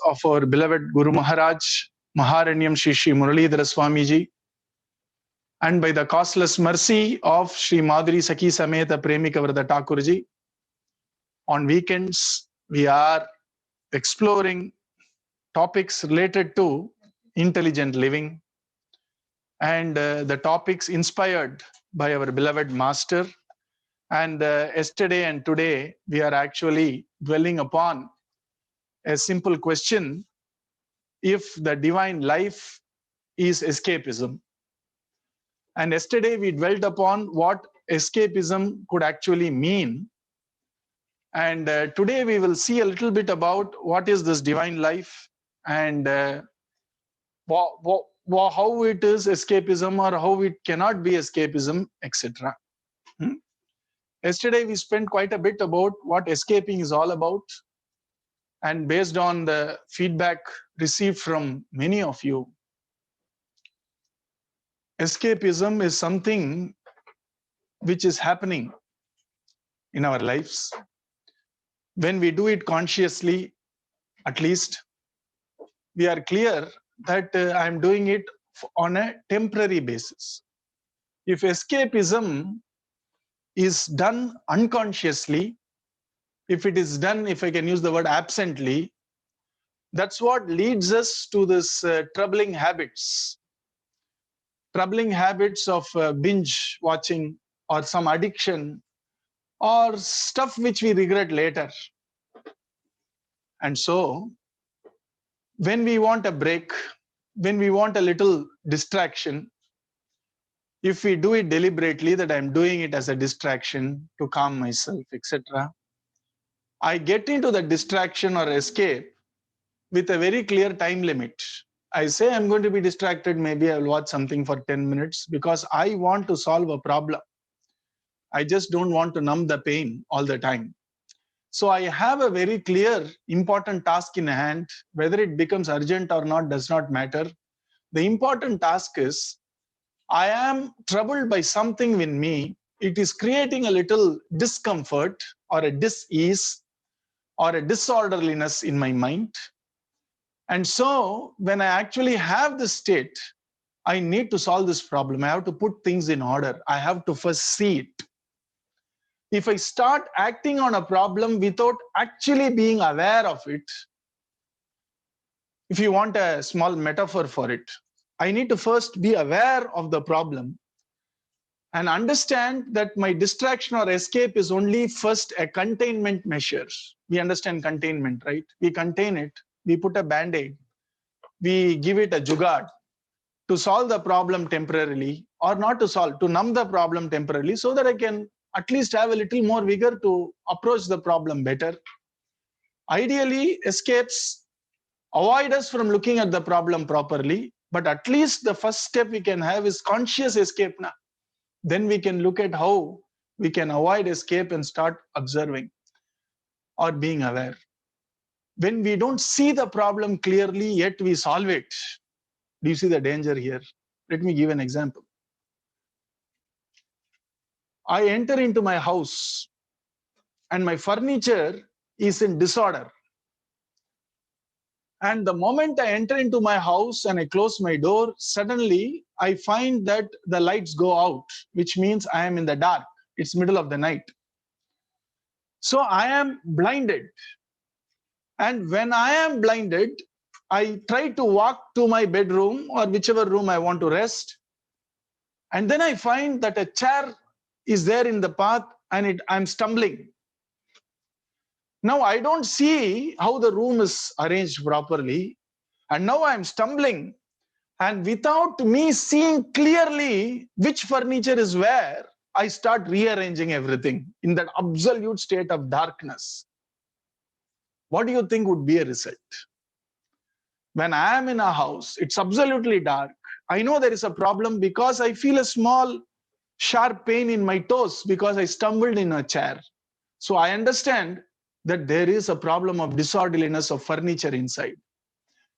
of our beloved Guru Maharaj, Maharanyam Shri Shri Muralidhara Swamiji, and by the causeless mercy of Shri Madhuri Sakhi Sameta Premika Vrata Thakurji, on weekends we are exploring topics related to intelligent living, and the topics inspired by our beloved master. And yesterday and today we are actually dwelling upon a simple question: if the divine life is escapism. And yesterday we dwelt upon what escapism could actually mean. And today we will see a little bit about what is this divine life, and how it is escapism or how it cannot be escapism, etc. Yesterday we spent quite a bit about what escaping is all about, and based on the feedback received from many of you, escapism is something which is happening in our lives. When we do it consciously, at least, we are clear that I am doing it on a temporary basis. If escapism is done unconsciously, if it is done, if I can use the word absently, that's what leads us to this troubling habits of binge watching or some addiction or stuff which we regret later. And so when we want a break, when we want a little distraction, if we do it deliberately, that I'm doing it as a distraction to calm myself, etc., I get into the distraction or escape with a very clear time limit. I say I'm going to be distracted, maybe I'll watch something for 10 minutes because I want to solve a problem. I just don't want to numb the pain all the time. So I have a very clear, important task in hand. Whether it becomes urgent or not does not matter. The important task is, I am troubled by something in me. It is creating a little discomfort or a dis-ease or a disorderliness in my mind. And so when I actually have this state, I need to solve this problem. I have to put things in order. I have to first see it. If I start acting on a problem without actually being aware of it, if you want a small metaphor for it, I need to first be aware of the problem and understand that my distraction or escape is only first a containment measure. We understand containment, right? We contain it, we put a band-aid, we give it a jugaad to solve the problem temporarily, or not to solve, to numb the problem temporarily, so that I can at least have a little more vigor to approach the problem better. Ideally, escapes avoid us from looking at the problem properly, but at least the first step we can have is conscious escape now. Then we can look at how we can avoid escape and start observing or being aware. When we don't see the problem clearly, yet we solve it. Do you see the danger here? Let me give an example. I enter into my house and my furniture is in disorder. And the moment I enter into my house and I close my door, suddenly I find that the lights go out, which means I am in the dark. It's middle of the night. So I am blinded. And when I am blinded, I try to walk to my bedroom or whichever room I want to rest. And then I find that a chair is there in the path and I'm stumbling. Now I don't see how the room is arranged properly. And now I'm stumbling. And without me seeing clearly which furniture is where, I start rearranging everything in that absolute state of darkness. What do you think would be a result? When I am in a house, it's absolutely dark. I know there is a problem because I feel a small sharp pain in my toes because I stumbled in a chair. So I understand that there is a problem of disorderliness of furniture inside.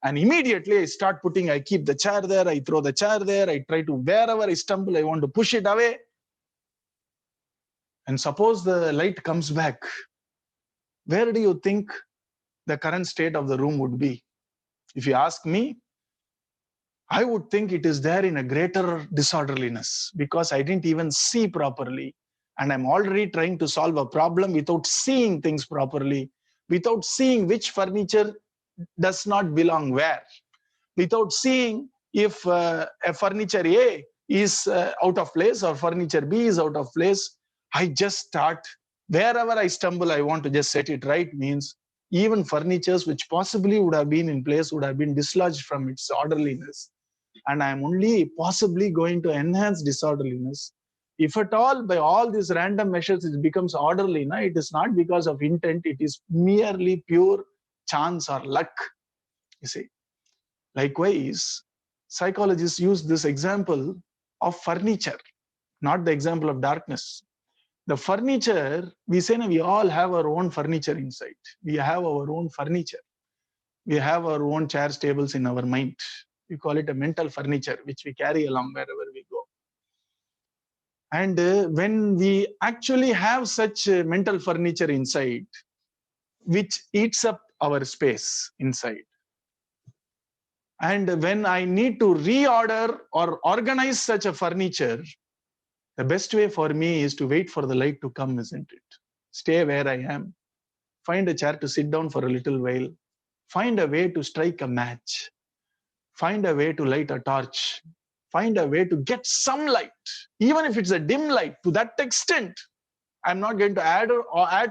And immediately I keep the chair there, I throw the chair there, I try to, wherever I stumble, I want to push it away. And suppose the light comes back. Where do you think the current state of the room would be? If you ask me, I would think it is there in a greater disorderliness because I didn't even see properly. And I'm already trying to solve a problem without seeing things properly, without seeing which furniture does not belong where, without seeing if a furniture A is out of place or furniture B is out of place. I just start, wherever I stumble, I want to just set it right. Means even furnitures which possibly would have been in place would have been dislodged from its orderliness. And I'm only possibly going to enhance disorderliness. If at all, by all these random measures, it becomes orderly, it is not because of intent, it is merely pure chance or luck, you see. Likewise, psychologists use this example of furniture, not the example of darkness. The furniture, we say we all have our own furniture inside. We have our own furniture. We have our own chairs, tables in our mind. We call it a mental furniture, which we carry along wherever we go. And when we actually have such mental furniture inside, which eats up our space inside, and when I need to reorder or organize such a furniture, the best way for me is to wait for the light to come, isn't it? Stay where I am. Find a chair to sit down for a little while. Find a way to strike a match. Find a way to light a torch. Find a way to get some light, even if it's a dim light. To that extent, I'm not going to add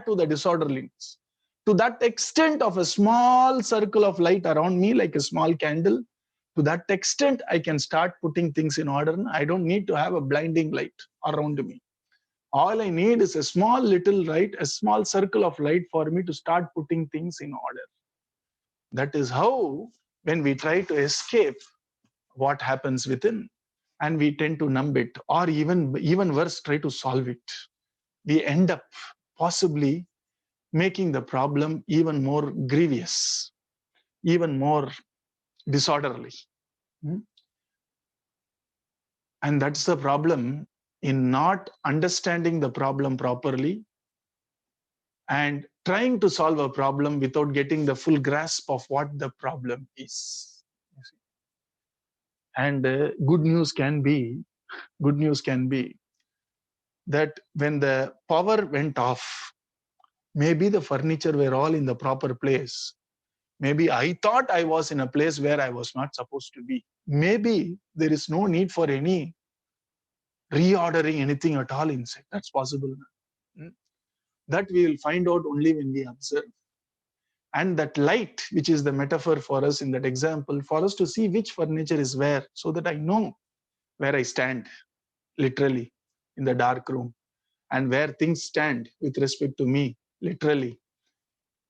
to the disorderliness. To that extent of a small circle of light around me, like a small candle, to that extent, I can start putting things in order. I don't need to have a blinding light around me. All I need is a small little light, a small circle of light for me to start putting things in order. That is how, when we try to escape what happens within, and we tend to numb it, or even worse, try to solve it, we end up possibly making the problem even more grievous, even more disorderly. And that's the problem in not understanding the problem properly and trying to solve a problem without getting the full grasp of what the problem is. And good news can be that when the power went off, maybe the furniture were all in the proper place. Maybe I thought I was in a place where I was not supposed to be. Maybe there is no need for any reordering anything at all inside. That's possible. That we will find out only when we observe. And that light, which is the metaphor for us in that example, for us to see which furniture is where, so that I know where I stand, literally, in the dark room, and where things stand with respect to me, literally,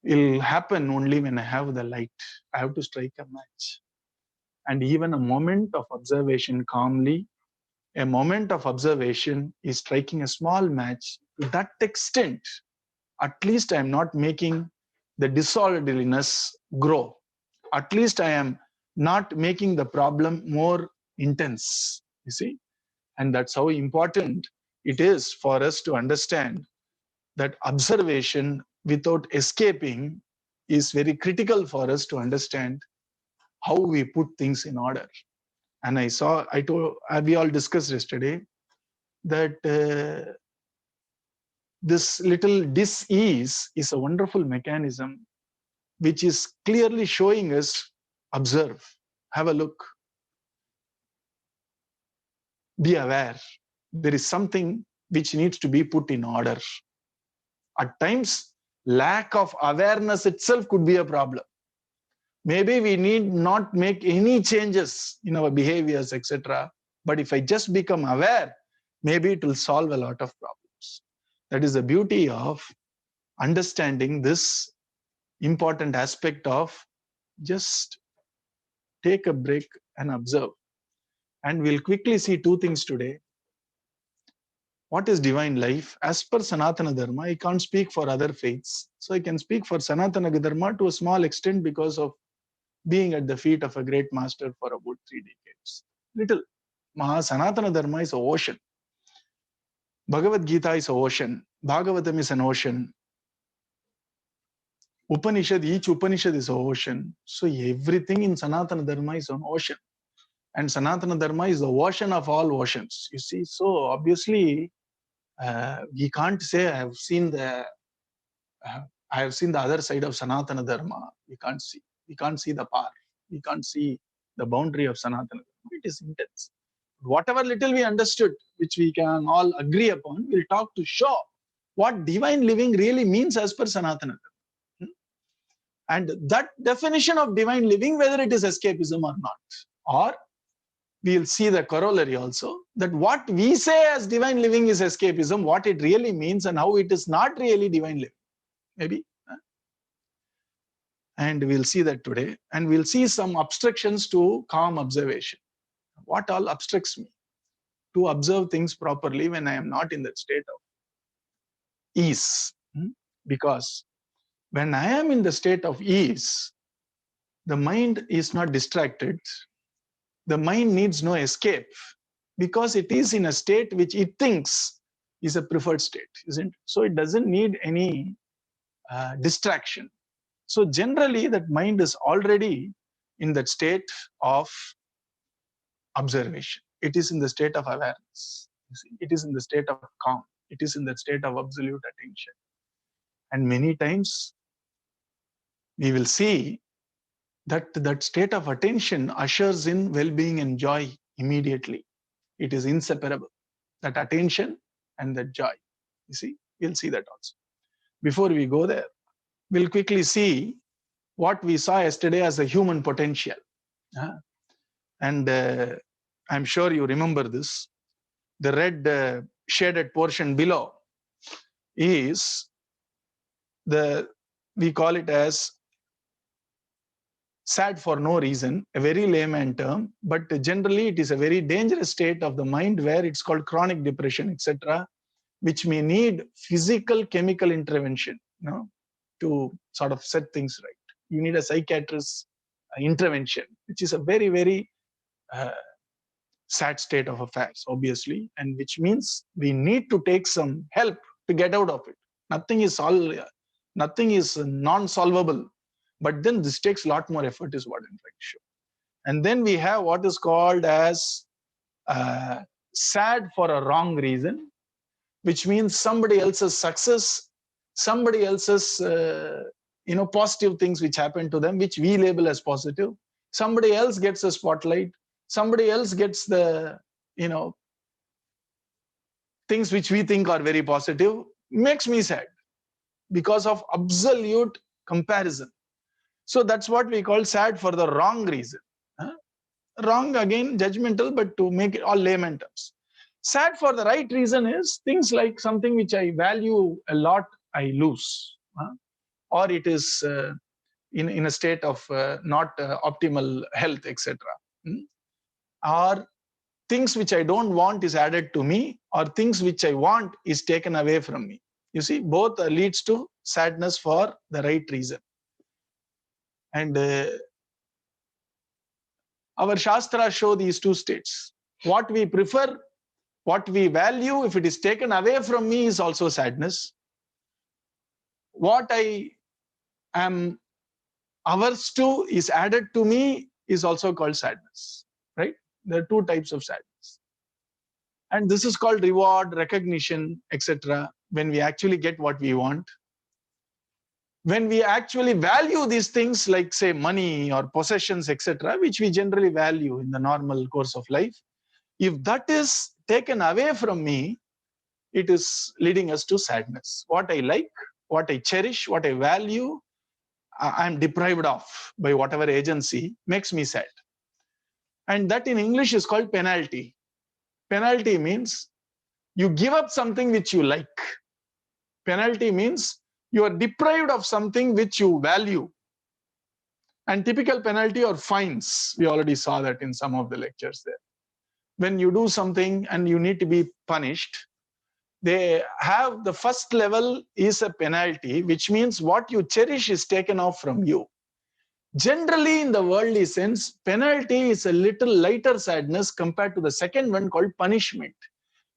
will happen only when I have the light. I have to strike a match. And even a moment of observation calmly, a moment of observation is striking a small match. To that extent, at least I am not making the disorderliness grow. At least I am not making the problem more intense, you see. And that's how important it is for us to understand that observation without escaping is very critical for us to understand how we put things in order. And we all discussed yesterday that this little dis-ease is a wonderful mechanism which is clearly showing us, observe, have a look, be aware. There is something which needs to be put in order. At times, lack of awareness itself could be a problem. Maybe we need not make any changes in our behaviors, etc. But if I just become aware, maybe it will solve a lot of problems. That is the beauty of understanding this important aspect of just take a break and observe. And we'll quickly see two things today. What is divine life? As per Sanatana Dharma, I can't speak for other faiths. So I can speak for Sanatana Dharma to a small extent because of being at the feet of a great master for about 3 decades. Little. Sanatana Dharma is an ocean. Bhagavad Gita is an ocean. Bhagavatam is an ocean. Upanishad, each Upanishad is an ocean. So everything in Sanatana Dharma is an ocean. And Sanatana Dharma is the ocean of all oceans. You see, so obviously, we can't say I have seen the other side of Sanatana Dharma. We can't see. We can't see the power. We can't see the boundary of Sanatana Dharma. It is intense. Whatever little we understood, which we can all agree upon, we'll talk to show what divine living really means as per Sanatana Dharma. And that definition of divine living, whether it is escapism or not, or we'll see the corollary also, that what we say as divine living is escapism, what it really means and how it is not really divine living. Maybe. And we'll see that today. And we'll see some obstructions to calm observation. What all obstructs me to observe things properly when I am not in that state of ease? Because when I am in the state of ease, the mind is not distracted. The mind needs no escape because it is in a state which it thinks is a preferred state, isn't it? So it doesn't need any distraction. So generally that mind is already in that state of observation. It is in the state of awareness. You see, it is in the state of calm. It is in that state of absolute attention. And many times we will see that that state of attention ushers in well-being and joy immediately. It is inseparable, that attention and that joy. You see, we'll see that also. Before we go there, we'll quickly see what we saw yesterday as a human potential. And I'm sure you remember this. The red shaded portion below is we call it as sad for no reason, a very layman term, but generally it is a very dangerous state of the mind where it's called chronic depression, etc., which may need physical chemical intervention, to sort of set things right. You need a psychiatrist's intervention, which is a very, very sad state of affairs, obviously, and which means we need to take some help to get out of it. Nothing is non-solvable. But then this takes a lot more effort, is what I'm trying to show. And then we have what is called as sad for a wrong reason, which means somebody else's success, somebody else's positive things which happen to them, which we label as positive. Somebody else gets a spotlight. Somebody else gets the things which we think are very positive. Makes me sad because of absolute comparison. So that's what we call sad for the wrong reason. Wrong, again, judgmental, but to make it all layman terms. Sad for the right reason is things like something which I value a lot, I lose. Or it is in a state of not optimal health, etc. Or things which I don't want is added to me, or things which I want is taken away from me. You see, both leads to sadness for the right reason. And our Shastras show these two states. What we prefer, what we value, if it is taken away from me, is also sadness. What I am averse to is added to me is also called sadness, right? There are two types of sadness. And this is called reward, recognition, etc. when we actually get what we want. When we actually value these things like, say, money or possessions, etc., which we generally value in the normal course of life, if that is taken away from me, it is leading us to sadness. What I like, what I cherish, what I value, I am deprived of by whatever agency, makes me sad. And that in English is called penalty. Penalty means you give up something which you like. Penalty means you are deprived of something which you value. And typical penalty or fines, we already saw that in some of the lectures there. When you do something and you need to be punished, they have the first level is a penalty, which means what you cherish is taken off from you. Generally, in the worldly sense, penalty is a little lighter sadness compared to the second one called punishment,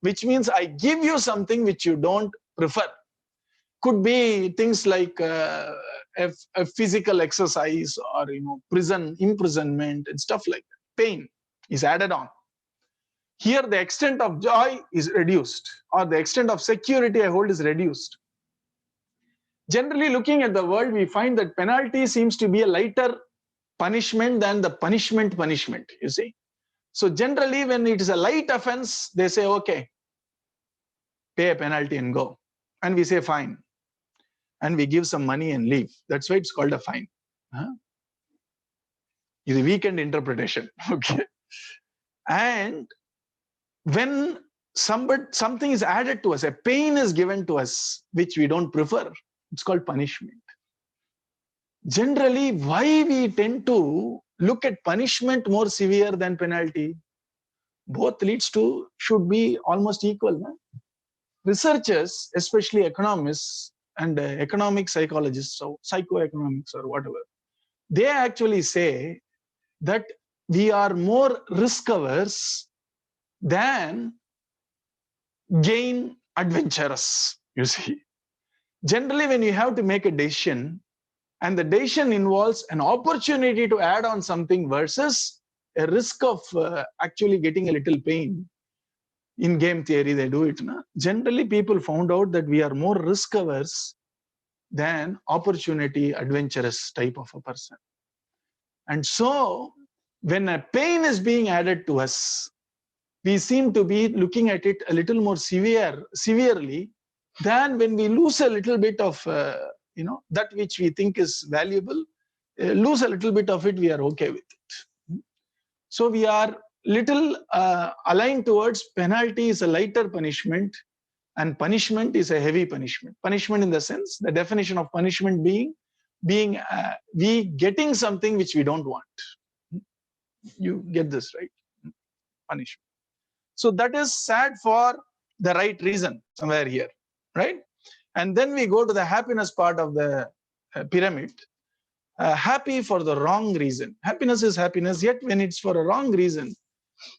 which means I give you something which you don't prefer. Could be things like a physical exercise or imprisonment and stuff like that. Pain is added on. Here the extent of joy is reduced, or the extent of security I hold is reduced. Generally, looking at the world, we find that penalty seems to be a lighter punishment than the punishment, you see. So generally, when it is a light offense, they say, okay, pay a penalty and go. And we say, fine. And we give some money and leave. That's why it's called a fine. It's a weekend interpretation. Okay. And when something is added to us, a pain is given to us, which we don't prefer, it's called punishment. Generally, why we tend to look at punishment more severe than penalty? Both should be almost equal. No? Researchers, especially economists and economic psychologists, so psychoeconomics or whatever, they actually say that we are more risk averse than gain adventurous, you see. Generally, when you have to make a decision, and the decision involves an opportunity to add on something versus a risk of actually getting a little pain. In game theory, they do it. Na? Generally, people found out that we are more risk averse than opportunity adventurous type of a person. And so, when a pain is being added to us, we seem to be looking at it a little more severely than when we lose a little bit of that which we think is valuable, lose a little bit of it, we are okay with it. So we are little aligned towards penalty is a lighter punishment and punishment is a heavy punishment. Punishment in the sense, the definition of punishment being we getting something which we don't want. You get this, right? Punishment. So that is sad for the right reason somewhere here, right? And then we go to the happiness part of the pyramid. Happy for the wrong reason. Happiness is happiness, yet when it's for a wrong reason,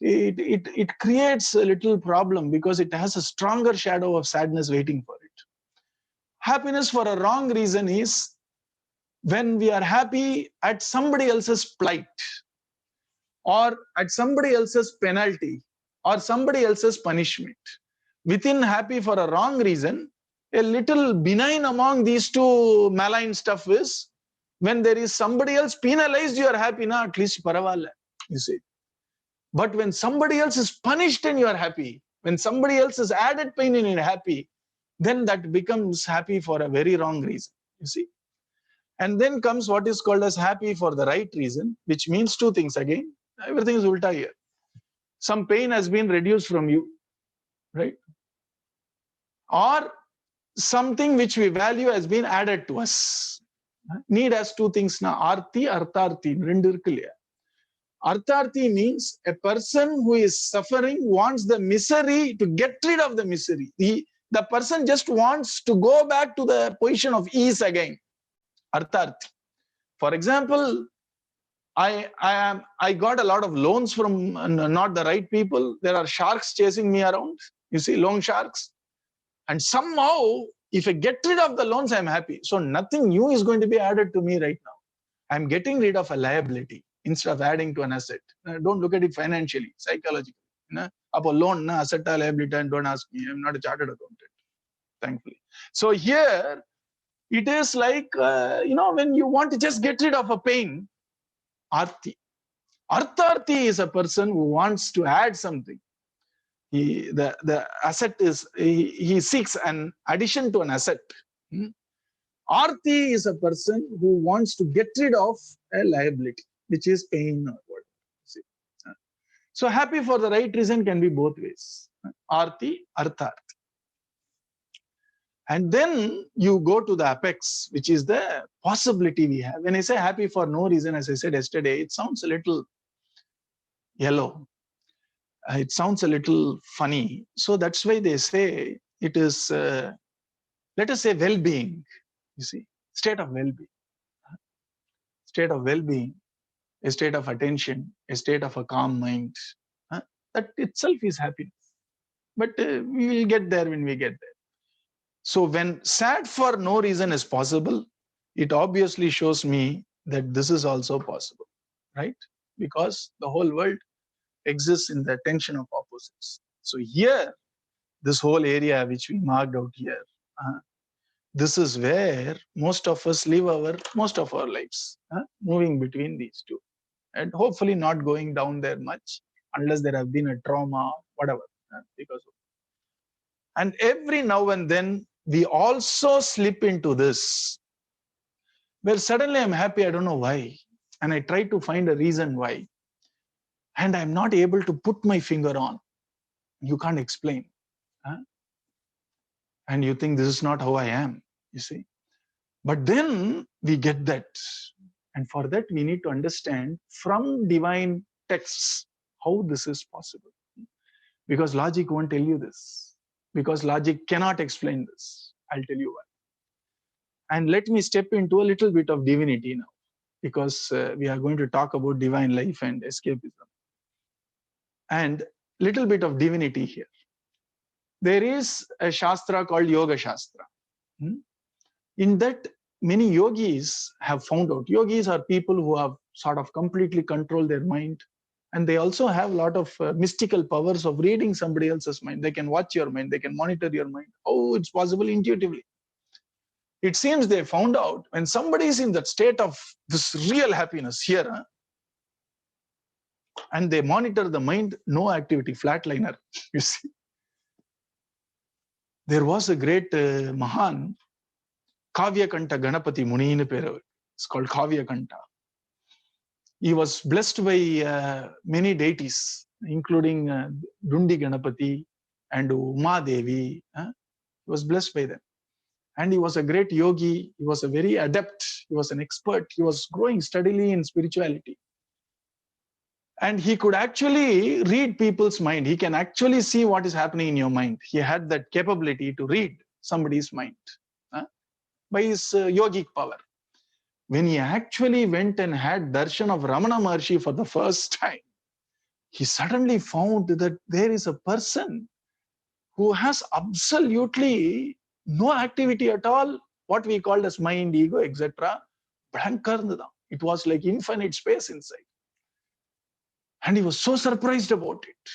it creates a little problem because it has a stronger shadow of sadness waiting for it. Happiness for a wrong reason is when we are happy at somebody else's plight, or at somebody else's penalty, or somebody else's punishment. Within happy for a wrong reason, a little benign among these two malign stuff is when there is somebody else penalized, you are happy, na, at least paravala, you see. But when somebody else is punished and you are happy, when somebody else is added pain and you are happy, then that becomes happy for a very wrong reason, you see. And then comes what is called as happy for the right reason, which means two things again. Everything is ulta here. Some pain has been reduced from you, right? Or something which we value has been added to us. Need has two things na, arti, artharthi, rendu irukku illaya. Artharthi means a person who is suffering wants the misery to get rid of the misery. The person just wants to go back to the position of ease again. Artharthi. For example, I got a lot of loans from not the right people. There are sharks chasing me around. You see, loan sharks. And somehow, if I get rid of the loans, I'm happy. So nothing new is going to be added to me right now. I'm getting rid of a liability instead of adding to an asset. Don't look at it financially, psychologically. Apo loan, asset, liability, and don't ask me. I'm not a chartered accountant, thankfully. So here, it is like, when you want to just get rid of a pain, arti. Artharthi is a person who wants to add something. The asset is, he seeks an addition to an asset. Arti is a person who wants to get rid of a liability, which is pain or whatever. So happy for the right reason can be both ways. Arti, artharthi. And then you go to the apex, which is the possibility we have. When I say happy for no reason, as I said yesterday, it sounds a little yellow. It sounds a little funny. So that's why they say it is, let us say, well-being. You see, state of well-being. State of well-being, a state of attention, a state of a calm mind. That itself is happiness. But we will get there when we get there. So when sad for no reason is possible, it obviously shows me that this is also possible, right? Because the whole world exists in the tension of opposites. So here, this whole area which we marked out here, this is where most of us live most of our lives, moving between these two, and hopefully not going down there much unless there have been a trauma, whatever, because of. And every now and then we also slip into this, where suddenly I'm happy, I don't know why, and I try to find a reason why, and I'm not able to put my finger on. You can't explain, and you think this is not how I am, you see. But then we get that. And for that, we need to understand from divine texts how this is possible. Because logic won't tell you this. Because logic cannot explain this. I'll tell you why. And let me step into a little bit of divinity now. Because we are going to talk about divine life and escapism. And little bit of divinity here. There is a Shastra called Yoga Shastra. In that, many yogis have found out. Yogis are people who have sort of completely controlled their mind. And they also have a lot of mystical powers of reading somebody else's mind. They can watch your mind. They can monitor your mind. Oh, it's possible intuitively. It seems they found out when somebody is in that state of this real happiness here, and they monitor the mind, no activity, flatliner, you see. There was a great Mahan, Kavya Kanta Ganapati Muni in Peravar. It's called Kavya Kanta. He was blessed by many deities, including Dundi Ganapati and Uma Devi. He was blessed by them. And he was a great yogi. He was a very adept. He was an expert. He was growing steadily in spirituality. And he could actually read people's mind. He can actually see what is happening in your mind. He had that capability to read somebody's mind by his yogic power. When he actually went and had darshan of Ramana Maharshi for the first time, he suddenly found that there is a person who has absolutely no activity at all, what we call as mind, ego, etc. It was like infinite space inside. And he was so surprised about it.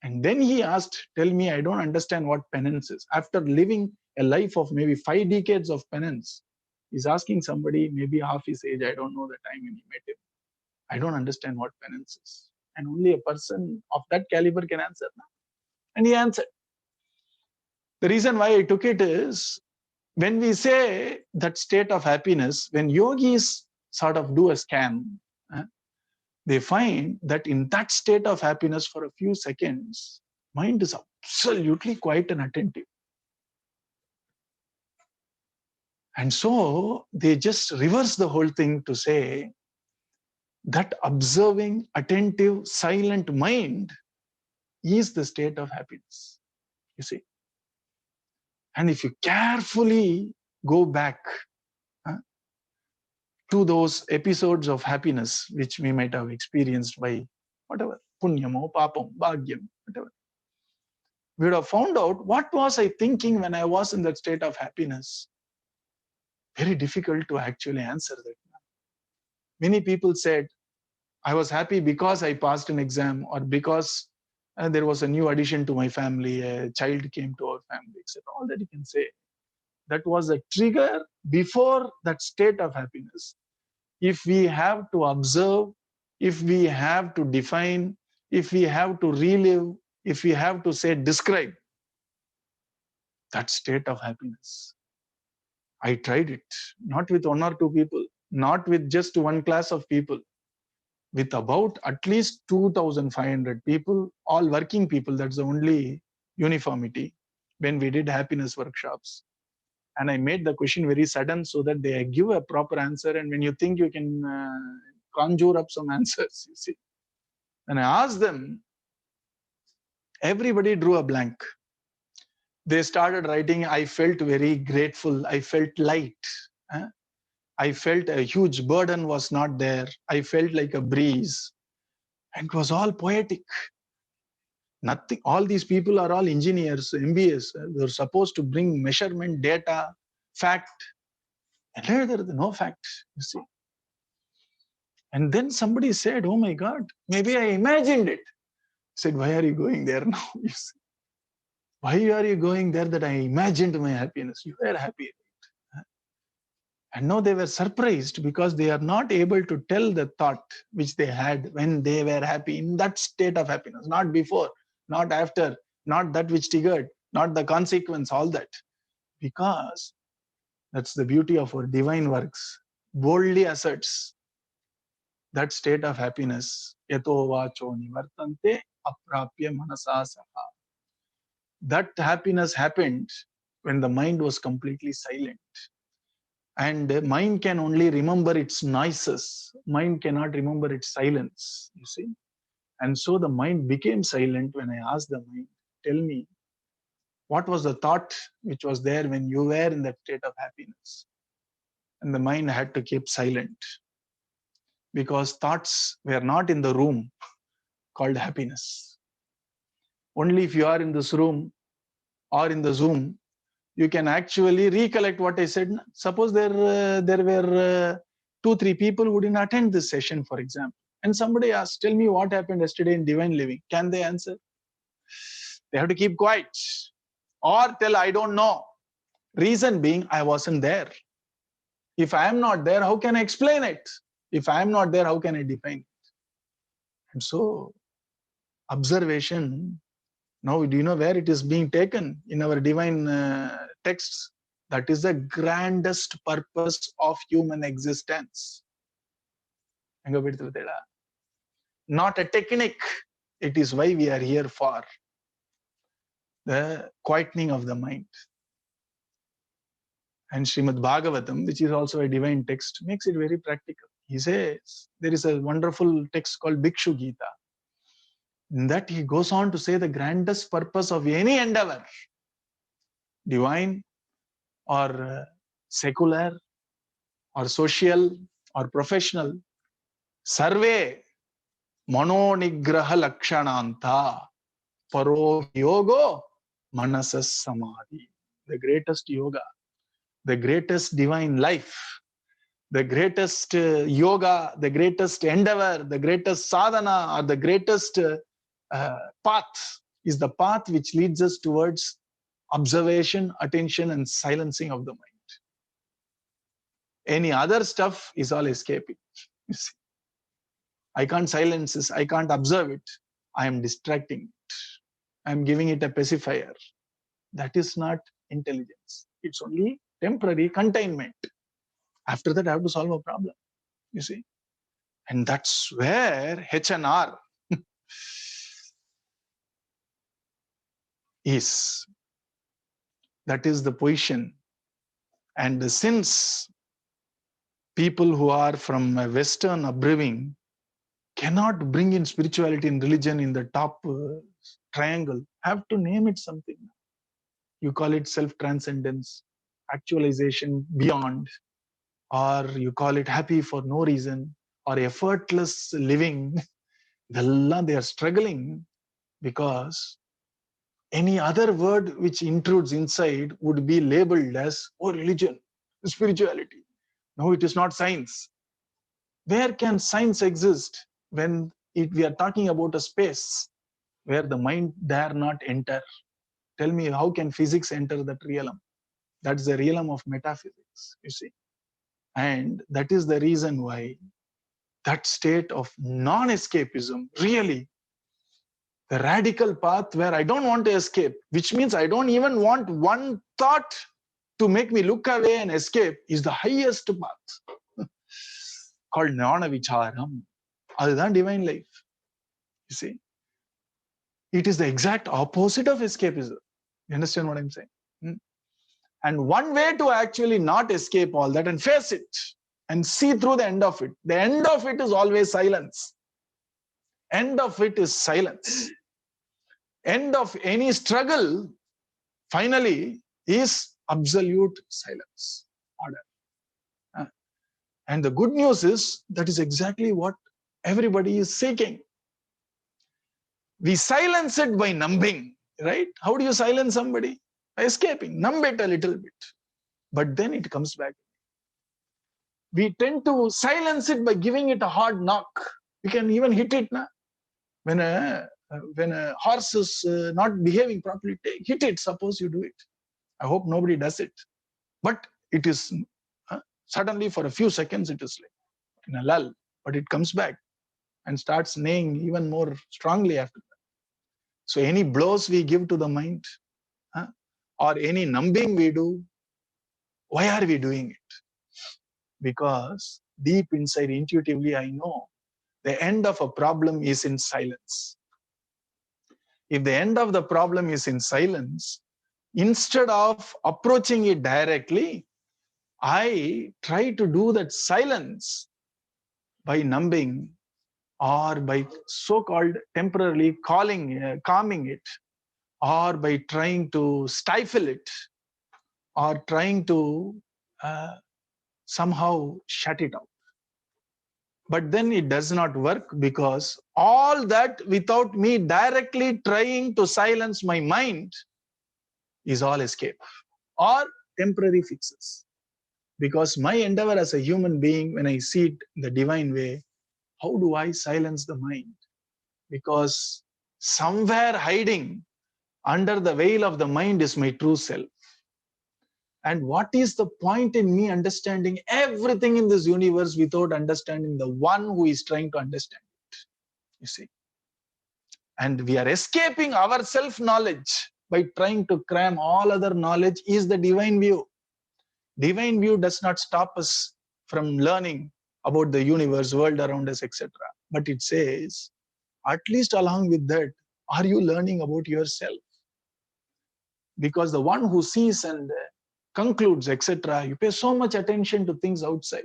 And then he asked, tell me, I don't understand what penance is. After living a life of maybe 5 decades of penance, he's asking somebody, maybe half his age, I don't know the time when he met him. I don't understand what penance is. And only a person of that caliber can answer now. And he answered. The reason why I took it is, when we say that state of happiness, when yogis sort of do a scan, they find that in that state of happiness for a few seconds, mind is absolutely quiet and attentive. And so they just reverse the whole thing to say that observing, attentive, silent mind is the state of happiness, you see. And if you carefully go back to those episodes of happiness which we might have experienced by whatever, punyamo, papam, bhagyam, whatever, we would have found out what was I thinking when I was in that state of happiness. Very difficult to actually answer that. Many people said, I was happy because I passed an exam, or because there was a new addition to my family, a child came to our family, etc. All that you can say. That was a trigger before that state of happiness. If we have to observe, if we have to define, if we have to relive, if we have to say describe that state of happiness. I tried it, not with 1 or 2 people, not with just one class of people, with about at least 2,500 people, all working people. That's the only uniformity when we did happiness workshops. And I made the question very sudden so that they give a proper answer. And when you think you can conjure up some answers, you see. And I asked them, everybody drew a blank. They started writing, I felt very grateful. I felt light. I felt a huge burden was not there. I felt like a breeze. And it was all poetic. Nothing. All these people are all engineers, MBAs. They're supposed to bring measurement, data, fact. And later there is no fact, you see. And then somebody said, oh my God, maybe I imagined it. I said, why are you going there now? You see. Why are you going there that I imagined my happiness? You were happy. And now they were surprised because they are not able to tell the thought which they had when they were happy, in that state of happiness, not before, not after, not that which triggered, not the consequence, all that. Because that's the beauty of our divine works. Boldly asserts that state of happiness. Yato vacho nivartante aprapya manasa saha. That happiness happened when the mind was completely silent. And mind can only remember its noises. Mind cannot remember its silence, you see. And so the mind became silent when I asked the mind, tell me, what was the thought which was there when you were in that state of happiness? And the mind had to keep silent because thoughts were not in the room called happiness. Only if you are in this room or in the Zoom, you can actually recollect what I said. Suppose there were 2-3 people who didn't attend this session, for example, and somebody asked, tell me what happened yesterday in divine living. Can they answer? They have to keep quiet or tell, I don't know. Reason being, I wasn't there. If I am not there, how can I explain it? If I am not there, how can I define it? And so observation, now do you know where it is being taken in our divine texts? That is the grandest purpose of human existence. Not a technique. It is why we are here for. The quietening of the mind. And Srimad Bhagavatam, which is also a divine text, makes it very practical. He says, there is a wonderful text called Bhikshu Gita. In that he goes on to say the grandest purpose of any endeavor, divine or secular or social or professional, sarve manonigraha lakshananta paro yogo manasas samadhi. The greatest yoga, the greatest divine life, the greatest yoga, the greatest endeavor, the greatest sadhana, or the greatest path is the path which leads us towards observation, attention, and silencing of the mind. Any other stuff is all escaping. You see, I can't silence this, I can't observe it, I am distracting it, I am giving it a pacifier. That is not intelligence. It's only temporary containment. After that, I have to solve a problem, you see. And that's where H&R is. That is the position. And since people who are from Western upbringing cannot bring in spirituality and religion in the top triangle, have to name it something. You call it self-transcendence, actualization beyond, or you call it happy for no reason, or effortless living. They are struggling because any other word which intrudes inside would be labeled as, oh, religion, spirituality. No, it is not science. Where can science exist when we are talking about a space where the mind dare not enter? Tell me, how can physics enter that realm? That's the realm of metaphysics, you see. And that is the reason why that state of non-escapism, really, the radical path where I don't want to escape, which means I don't even want one thought to make me look away and escape, is the highest path called Jnana Vicharam. That's divine life. You see, it is the exact opposite of escapism. You understand what I'm saying? And one way to actually not escape all that and face it and see through the end of it. The end of it is always silence. End of it is silence. End of any struggle, finally, is absolute silence. Order. And the good news is that is exactly what everybody is seeking. We silence it by numbing, right? How do you silence somebody? By escaping. Numb it a little bit. But then it comes back. We tend to silence it by giving it a hard knock. We can even hit it. Na? When a horse is not behaving properly, hit it. Suppose you do it. I hope nobody does it. But it is suddenly for a few seconds it is like in a lull, but it comes back and starts neighing even more strongly after that. So any blows we give to the mind, or any numbing we do, why are we doing it? Because deep inside, intuitively, I know the end of a problem is in silence. If the end of the problem is in silence, instead of approaching it directly, I try to do that silence by numbing or by so-called temporarily calming it, or by trying to stifle it, or trying to somehow shut it out. But then it does not work, because all that without me directly trying to silence my mind is all escape or temporary fixes. Because my endeavor as a human being, when I see it in the divine way, how do I silence the mind? Because somewhere hiding under the veil of the mind is my true self. And what is the point in me understanding everything in this universe without understanding the one who is trying to understand it? You see? And we are escaping our self-knowledge by trying to cram all other knowledge is the divine view. Divine view does not stop us from learning about the universe, world around us, etc. But it says, at least along with that, are you learning about yourself? Because the one who sees and concludes, etc., you pay so much attention to things outside.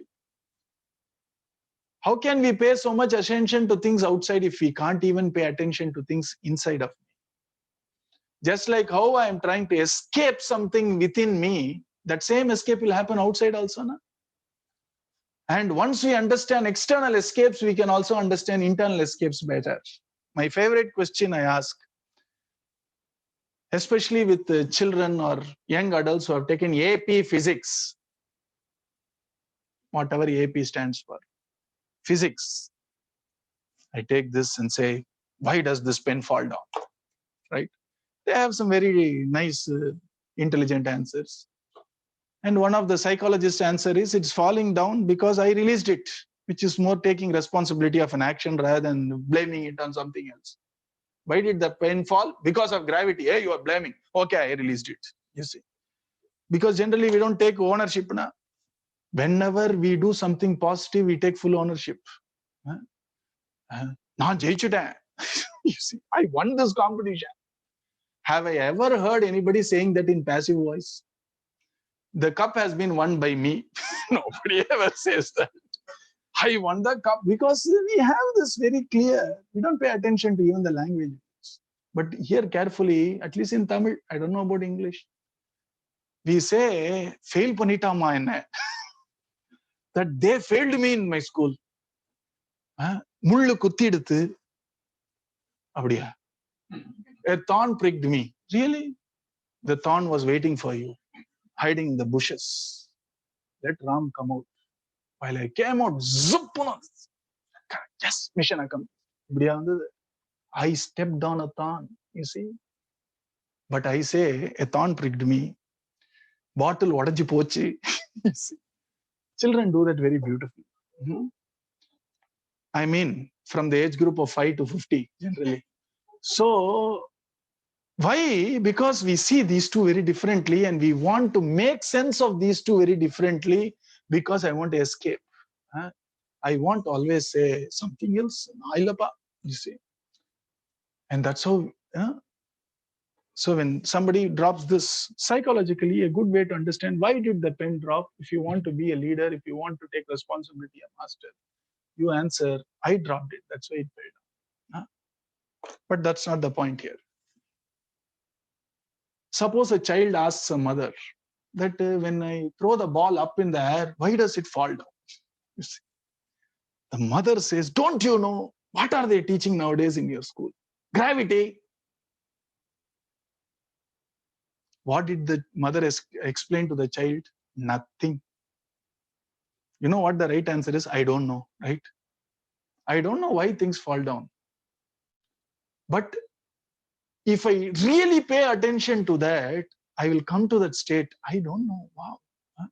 How can we pay so much attention to things outside if we can't even pay attention to things inside of me? Just like how I am trying to escape something within me, that same escape will happen outside also. Na? And once we understand external escapes, we can also understand internal escapes better. My favorite question I ask, especially with children or young adults who have taken AP physics, whatever AP stands for, physics. I take this and say, why does this pen fall down? Right? They have some very nice, intelligent answers. And one of the psychologists' answer is, it's falling down because I released it, which is more taking responsibility of an action rather than blaming it on something else. Why did the pen fall? Because of gravity. Hey, you are blaming. Okay, I released it. You see. Because generally we don't take ownership. Na? Whenever we do something positive, we take full ownership. Naan jeichuden. You see, I won this competition. Have I ever heard anybody saying that in passive voice? The cup has been won by me. Nobody ever says that. I won the cup, because we have this very clear. We don't pay attention to even the language. But here carefully, at least in Tamil, I don't know about English, we say, fail panitama enna. That they failed me in my school. Mullu kuttiduthu. Abdiya. A thorn pricked me. Really? The thorn was waiting for you, hiding in the bushes. Let Ram come out. While I came out, zuppuna. Yes, mission accomplished. I stepped on a thorn, you see. But I say, a thorn pricked me. Bottle odaji pochi. You see. Children do that very beautifully. I mean, from the age group of 5 to 50, generally. So, why? Because we see these two very differently, and we want to make sense of these two very differently, because I want to escape. I want to always say something else. You see. And that's how. So when somebody drops this, psychologically, a good way to understand why did the pen drop. If you want to be a leader, if you want to take responsibility, a master, you answer, I dropped it. That's why it fell down. But that's not the point here. Suppose a child asks a mother that when I throw the ball up in the air, why does it fall down? You see. The mother says, don't you know? What are they teaching nowadays in your school? Gravity. What did the mother explain to the child? Nothing. You know what the right answer is? I don't know, right? I don't know why things fall down. But if I really pay attention to that, I will come to that state. I don't know. Wow. Huh?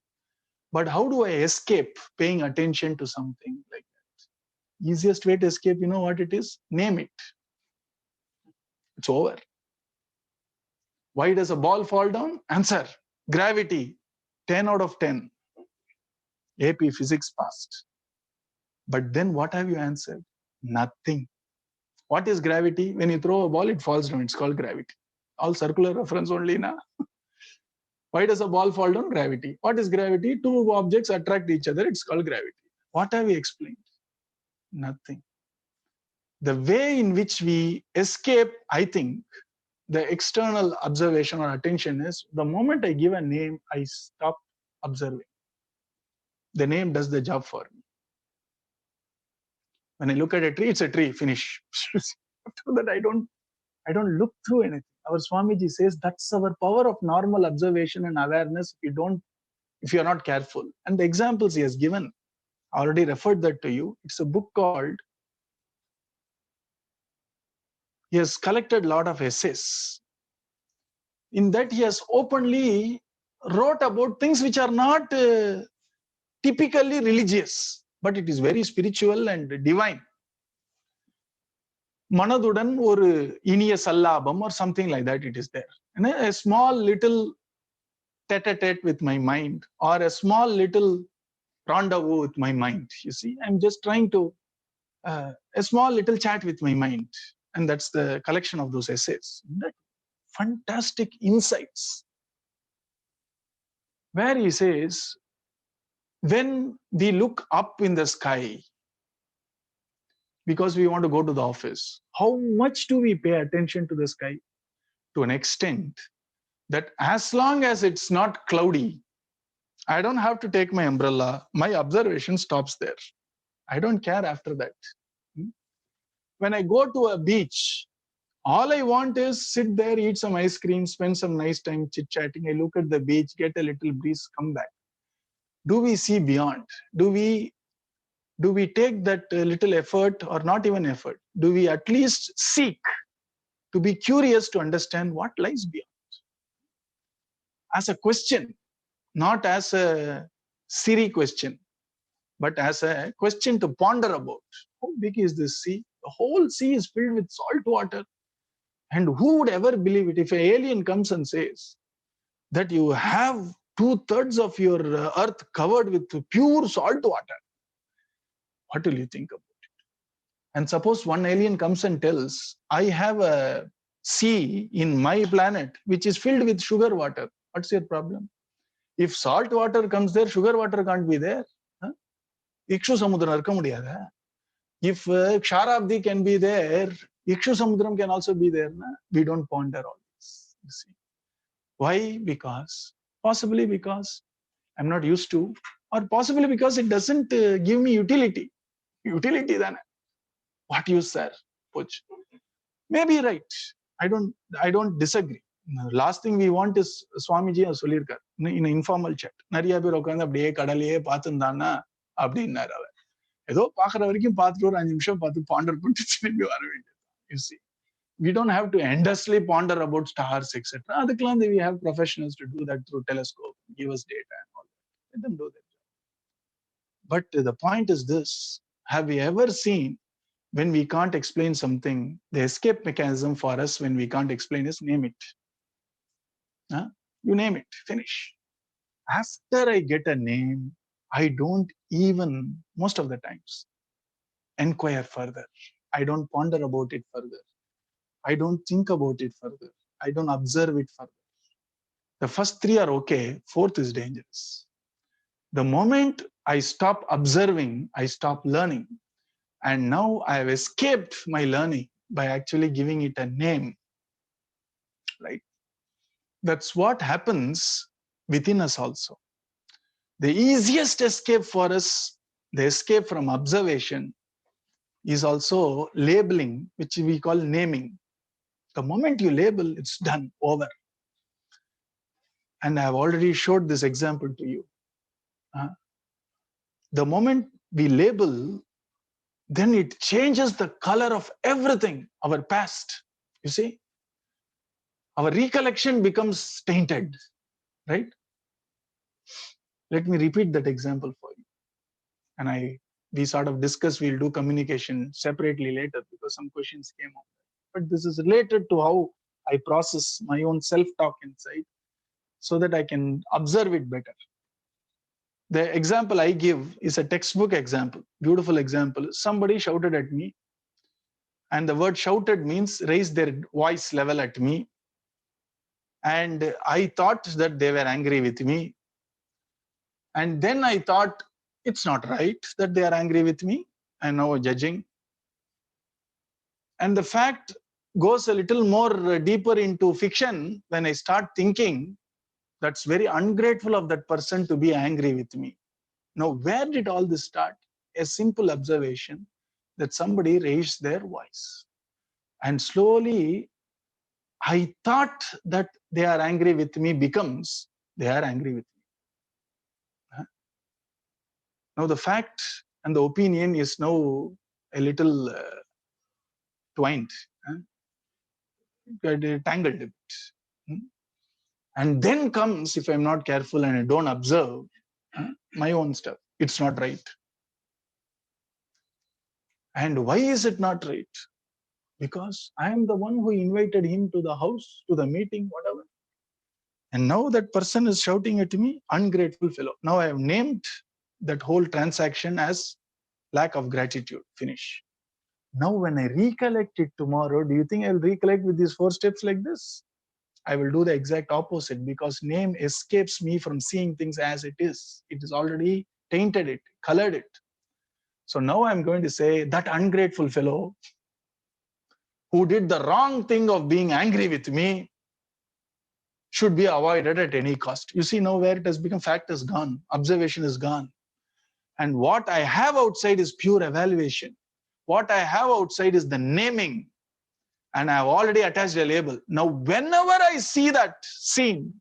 But how do I escape paying attention to something like that? Easiest way to escape, you know what it is? Name it. It's over. Why does a ball fall down? Answer. Gravity. 10 out of 10. AP physics passed. But then what have you answered? Nothing. What is gravity? When you throw a ball, it falls down. It's called gravity. All circular reference only now. Why does a ball fall down? Gravity. What is gravity? Two objects attract each other. It's called gravity. What have we explained? Nothing. The way in which we escape, I think, the external observation or attention is the moment I give a name, I stop observing. The name does the job for me. When I look at a tree, it's a tree. Finish. After that, I don't look through anything. Our Swamiji says that's our power of normal observation and awareness. If you're not careful. And the examples he has given, I already referred that to you. It's a book called, he has collected a lot of essays. In that, he has openly wrote about things which are not typically religious, but it is very spiritual and divine. Manadudan or Iniya Sallabam or something like that, it is there. And a small little tete-a-tete with my mind, or a small little rendezvous with my mind. You see, I'm just trying to, a small little chat with my mind. And that's the collection of those essays. That fantastic insights. Where he says, when we look up in the sky, because we want to go to the office, how much do we pay attention to the sky? To an extent that as long as it's not cloudy, I don't have to take my umbrella. My observation stops there. I don't care after that. When I go to a beach, all I want is sit there, eat some ice cream, spend some nice time chit-chatting. I look at the beach, get a little breeze, come back. Do we see beyond? Do we take that little effort, or not even effort? Do we at least seek to be curious to understand what lies beyond? As a question, not as a Siri question, but as a question to ponder about. How big is this sea? The whole sea is filled with salt water. And who would ever believe it? If an alien comes and says that you have 2/3 of your earth covered with pure salt water, what will you think about it? And suppose one alien comes and tells, I have a sea in my planet which is filled with sugar water. What's your problem? If salt water comes there, sugar water can't be there. Ikshu Samudram irukka mudiyadha. If Ksharabdi can be there, Ikshu Samudram can also be there. We don't ponder all this. You see. Why? Possibly because I'm not used to, or possibly because it doesn't give me utility. Utility then. What use, sir? Puch. Maybe right. I don't disagree. Last thing we want is Swamiji sollirkar in an informal chat. Nariya பேர் உட்கார்ந்து அப்படியே கடலையே பார்த்துந்தானா அப்படின்னாரு அவர். ஏதோ பார்க்குற வரைக்கும் பார்த்துட்டு ஒரு 5 நிமிஷம் பார்த்து பாண்டர் பண்ணிட்டு திரும்பி வர வேண்டியது. You see, we don't have to endlessly ponder about stars, etc. அதுக்கெல்லாம் we have professionals to do that through telescope, give us data and all that. Let them do that. But the point is this: have we ever seen, when we can't explain something, the escape mechanism for us when we can't explain is name it. You name it, finish. After I get a name, I don't even, most of the times, inquire further. I don't ponder about it further. I don't think about it further. I don't observe it further. The first 3 are okay, 4th is dangerous. The moment I stop observing, I stop learning. And now I have escaped my learning by actually giving it a name. Right? That's what happens within us also. The easiest escape for us, the escape from observation, is also labeling, which we call naming. The moment you label, it's done, over. And I have already showed this example to you. The moment we label, then it changes the color of everything, our past. You see, our recollection becomes tainted, right? Let me repeat that example for you. And we sort of discuss, we'll do communication separately later because some questions came up. But this is related to how I process my own self-talk inside so that I can observe it better. The example I give is a textbook example, beautiful example. Somebody shouted at me, and the word shouted means raised their voice level at me. And I thought that they were angry with me. And then I thought, it's not right that they are angry with me. I'm now judging. And the fact goes a little more deeper into fiction when I start thinking that's very ungrateful of that person to be angry with me. Now, where did all this start? A simple observation that somebody raised their voice. And slowly, I thought that they are angry with me becomes they are angry with me. Now, the fact and the opinion is now a little twined, tangled a bit. And then comes, if I'm not careful and I don't observe my own stuff, it's not right. And why is it not right? Because I am the one who invited him to the house, to the meeting, whatever. And now that person is shouting at me, ungrateful fellow. Now I have named that whole transaction as lack of gratitude. Finish. Now when I recollect it tomorrow, do you think I'll recollect with these 4 steps like this? I will do the exact opposite because name escapes me from seeing things as it is. It is already tainted it, colored it. So now I'm going to say that ungrateful fellow who did the wrong thing of being angry with me should be avoided at any cost. You see now where it has become, fact is gone, observation is gone. And what I have outside is pure evaluation. What I have outside is the naming. And I have already attached a label. Now, whenever I see that scene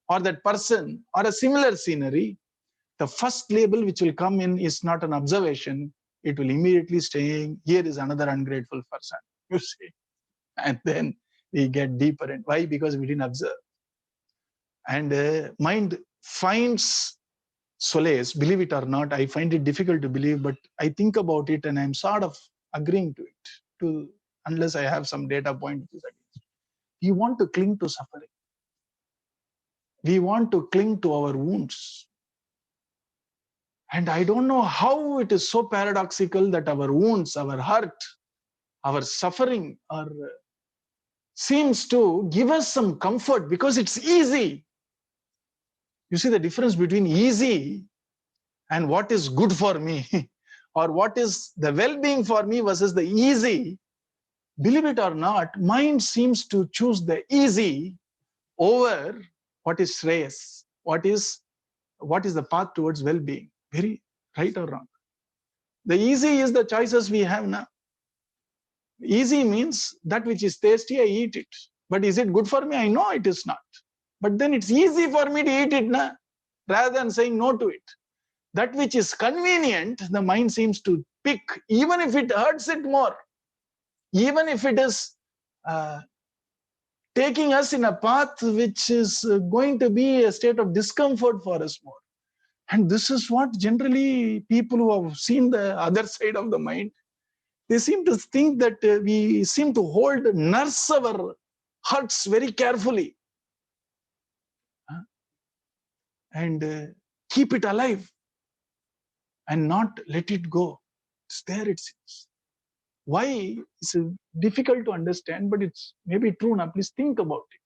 or that person or a similar scenery, the first label which will come in is not an observation. It will immediately say, here is another ungrateful person. You see. And then we get deeper in. Why? Because we didn't observe. And mind finds solace, believe it or not. I find it difficult to believe, but I think about it and I'm sort of agreeing to it, unless I have some data point. We want to cling to suffering. We want to cling to our wounds. And I don't know how it is so paradoxical that our wounds, our hurt, our suffering seems to give us some comfort because it's easy. You see the difference between easy and what is good for me or what is the well-being for me versus the easy. Believe it or not, mind seems to choose the easy over what is shreyas, what is the path towards well-being. Very right or wrong. The easy is the choices we have now. Easy means that which is tasty, I eat it. But is it good for me? I know it is not. But then it's easy for me to eat it now, rather than saying no to it. That which is convenient, the mind seems to pick, even if it hurts it more. Even if it is taking us in a path which is going to be a state of discomfort for us more. And this is what generally people who have seen the other side of the mind, they seem to think that we seem to nurse our hurts very carefully and keep it alive and not let it go. It's there, it seems. Why? It's difficult to understand, but it's maybe true now. Please think about it.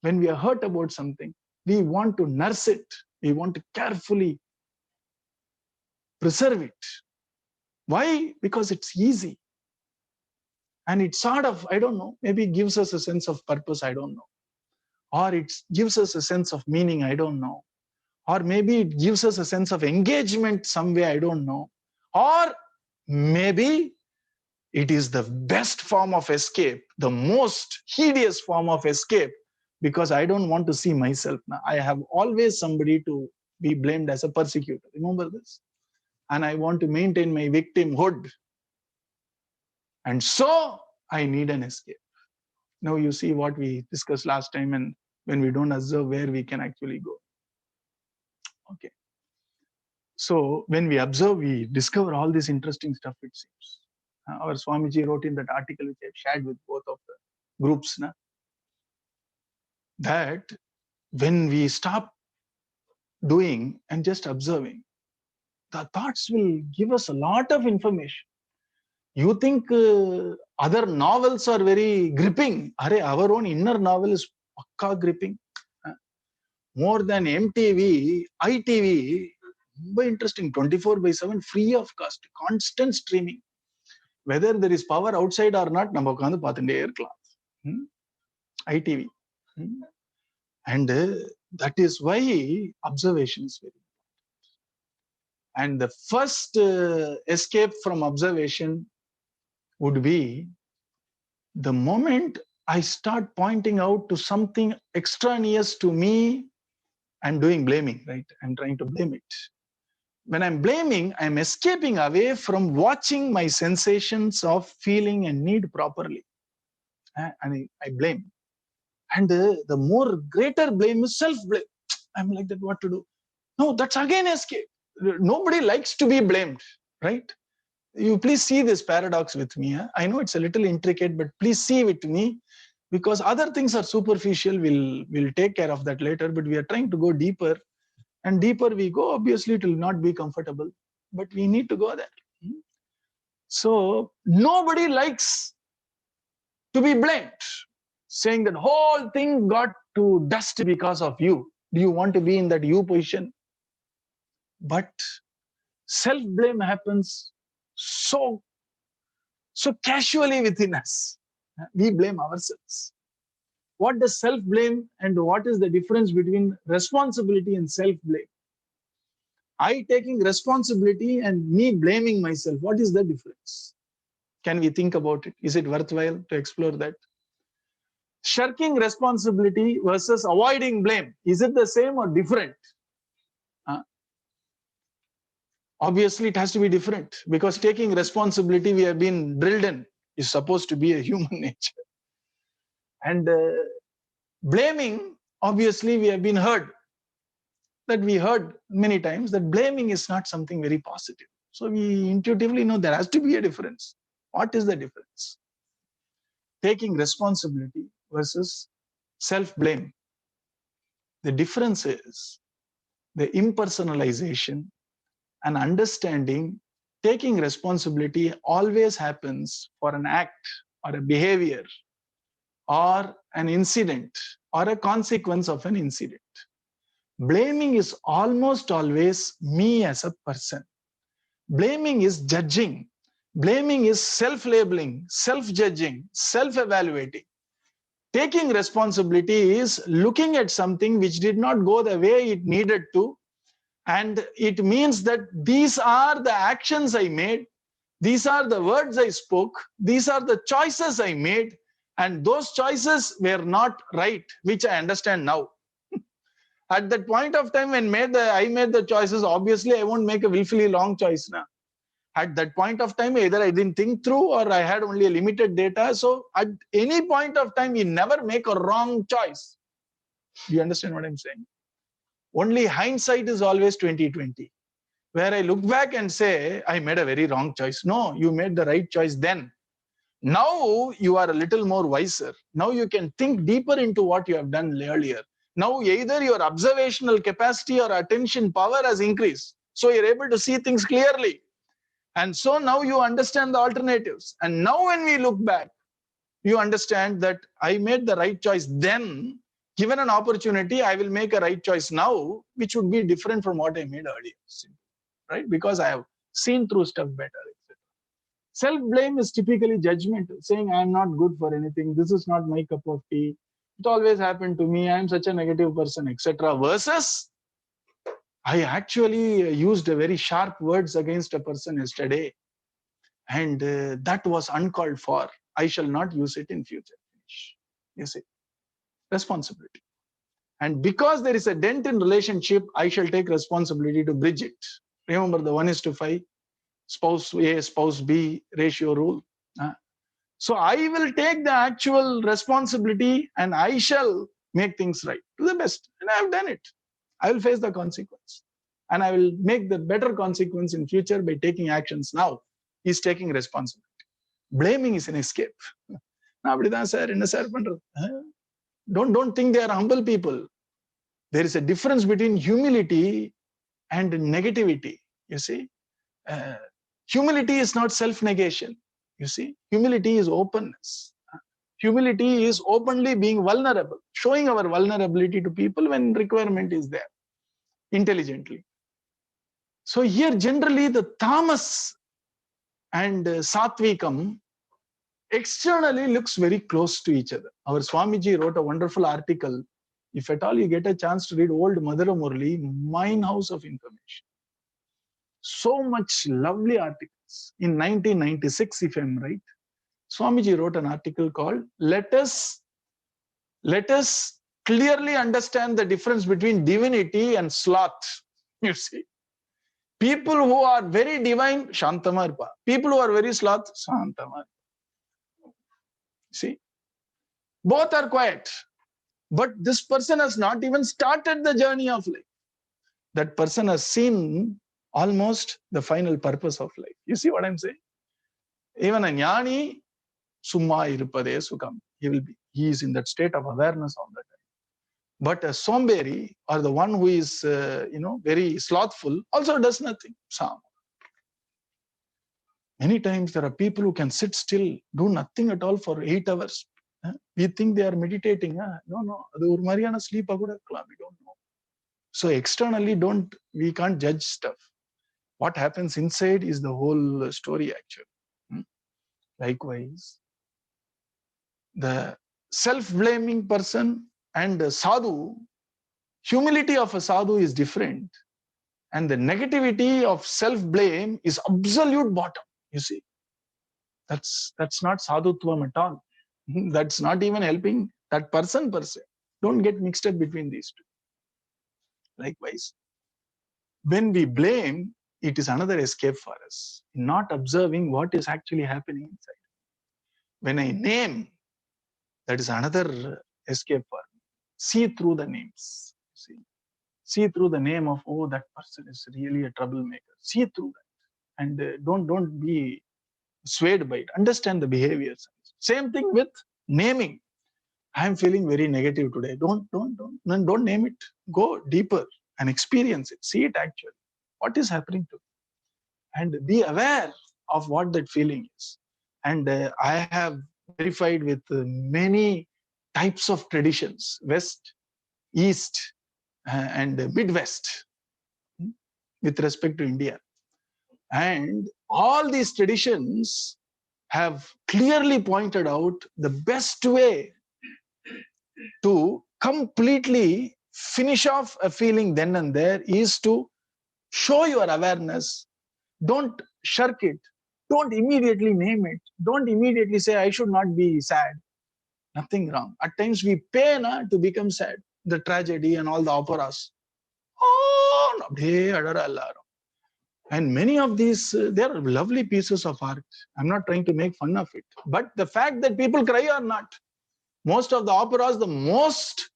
When we are hurt about something, we want to nurse it. We want to carefully preserve it. Why? Because it's easy. And it sort of, I don't know, maybe gives us a sense of purpose, I don't know. Or it gives us a sense of meaning, I don't know. Or maybe it gives us a sense of engagement some way, I don't know. Or maybe it is the best form of escape, the most hideous form of escape, because I don't want to see myself now. I have always somebody to be blamed as a persecutor. Remember this? and I want to maintain my victimhood. And so I need an escape. Now you see what we discussed last time, and when we don't observe where we can actually go. Okay. So when we observe, we discover all this interesting stuff, it seems. Our Swamiji wrote in that article, which I've shared with both of the groups, that when we stop doing and just observing, the thoughts will give us a lot of information. You think other novels are very gripping. Our own inner novel is pakka gripping. More than MTV, ITV, very interesting, 24/7, free of cost, constant streaming. Whether there is power outside or not, நம்ம உட்கார்ந்து பார்த்துட்டே இருக்கலாம். ITV. And that is why observation is very important. And the first escape from observation would be the moment I start pointing out to something extraneous to me and doing blaming, right? I'm trying to blame it. When I'm blaming, I'm escaping away from watching my sensations of feeling and need properly. And I blame. And the more greater blame is self-blame. I'm like that, what to do? No, that's again escape. Nobody likes to be blamed, right? You please see this paradox with me. I know it's a little intricate, but please see it with me, because other things are superficial. We'll take care of that later, but we are trying to go deeper. And deeper we go, obviously it will not be comfortable, but we need to go there. So nobody likes to be blamed, saying that whole thing got to dust because of you. Do you want to be in that you position? But self-blame happens so casually within us. We blame ourselves. What does self-blame and what is the difference between responsibility and self-blame? I taking responsibility and me blaming myself. What is the difference? Can we think about it? Is it worthwhile to explore that? Shirking responsibility versus avoiding blame. Is it the same or different? Obviously, it has to be different, because taking responsibility, we have been drilled in, is supposed to be a human nature. And blaming, obviously, we have been heard. That we heard many times that blaming is not something very positive. So we intuitively know there has to be a difference. What is the difference? Taking responsibility versus self-blame. The difference is the impersonalization and understanding. Taking responsibility always happens for an act or a behavior or an incident or a consequence of an incident. Blaming is almost always me as a person. Blaming is judging. Blaming is self-labeling, self-judging, self-evaluating. Taking responsibility is looking at something which did not go the way it needed to, and it means that these are the actions I made, these are the words I spoke, these are the choices I made, and those choices were not right, which I understand now. At that point of time when I made the choices, obviously I won't make a willfully wrong choice now. At that point of time, either I didn't think through or I had only a limited data. So at any point of time, we never make a wrong choice. Do you understand what I'm saying? Only hindsight is always 20/20. Where I look back and say, I made a very wrong choice. No, you made the right choice then. Now you are a little more wiser. Now you can think deeper into what you have done earlier. Now either your observational capacity or attention power has increased. So you're able to see things clearly. And so now you understand the alternatives. And now when we look back, you understand that I made the right choice then. Given an opportunity, I will make a right choice now, which would be different from what I made earlier. Right? Because I have seen through stuff better, etc. Self-blame is typically judgmental, saying I am not good for anything. This is not my cup of tea. It always happened to me. I am such a negative person, etc. Versus, I actually used a very sharp words against a person yesterday, and that was uncalled for. I shall not use it in future. You see, responsibility. And because there is a dent in relationship, I shall take responsibility to bridge it. Remember the 1:5 spouse A, spouse B ratio rule. So I will take the actual responsibility and I shall make things right to the best. And I have done it. I will face the consequence. And I will make the better consequence in future by taking actions now. He's taking responsibility. Blaming is an escape. Don't think they are humble people. There is a difference between humility and negativity. You see, humility is not self-negation. You see, humility is openness. Humility is openly being vulnerable, showing our vulnerability to people when requirement is there, intelligently. So here generally the tamas and satvikam externally looks very close to each other. Our Swamiji wrote a wonderful article. If at all you get a chance to read old Madhura Murli, Mine House of Information. So much lovely articles. In 1996, if I'm right, Swamiji wrote an article called Let us clearly understand the difference between divinity and sloth. You see, people who are very divine, Shantamarpa. People who are very sloth, Shantamarpa. See, both are quiet. But this person has not even started the journey of life. That person has seen almost the final purpose of life. You see what I'm saying? Even a jnani, summa irupade sukam. He is in that state of awareness all the time. But a somberi, or the one who is, very slothful, also does nothing. Sam. Many times there are people who can sit still, do nothing at all for 8 hours. We think they are meditating. No. We don't know. So externally, we can't judge stuff. What happens inside is the whole story, actually. Likewise, the self-blaming person and the sadhu, humility of a sadhu is different. And the negativity of self-blame is absolute bottom, you see. That's not sadhutvam at all. That's not even helping that person per se. Don't get mixed up between these two. Likewise, when we blame, it is another escape for us, not observing what is actually happening inside. When I name, that is another escape for me. See through the names. See through the name of, oh, that person is really a troublemaker. See through that. And don't be swayed by it. Understand the behaviors. Same thing with naming. I am feeling very negative today. Don't name it. Go deeper and experience it. See it actually. What is happening to me? And be aware of what that feeling is. And I have verified with many types of traditions, West, East, and Midwest, with respect to India. And all these traditions have clearly pointed out the best way to completely finish off a feeling then and there is to show your awareness. Don't shirk it. Don't immediately name it. Don't immediately say, I should not be sad. Nothing wrong. At times we pay to become sad. The tragedy and all the operas. Oh, no. And many of these, they are lovely pieces of art. I'm not trying to make fun of it. But the fact that people cry or not, most of the operas, the most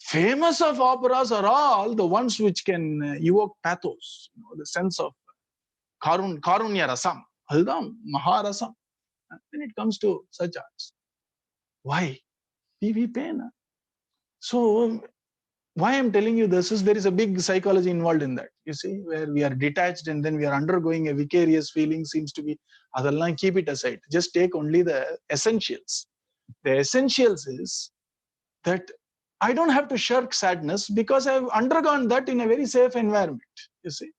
famous of operas are all the ones which can evoke pathos, the sense of karunya rasam, maharasam. When it comes to such arts, why? We pay. So why I'm telling you this is there is a big psychology involved in that. You see, where we are detached and then we are undergoing a vicarious feeling seems to be, adallam keep it aside. Just take only the essentials. The essentials is that I don't have to shirk sadness because I've undergone that in a very safe environment. You see,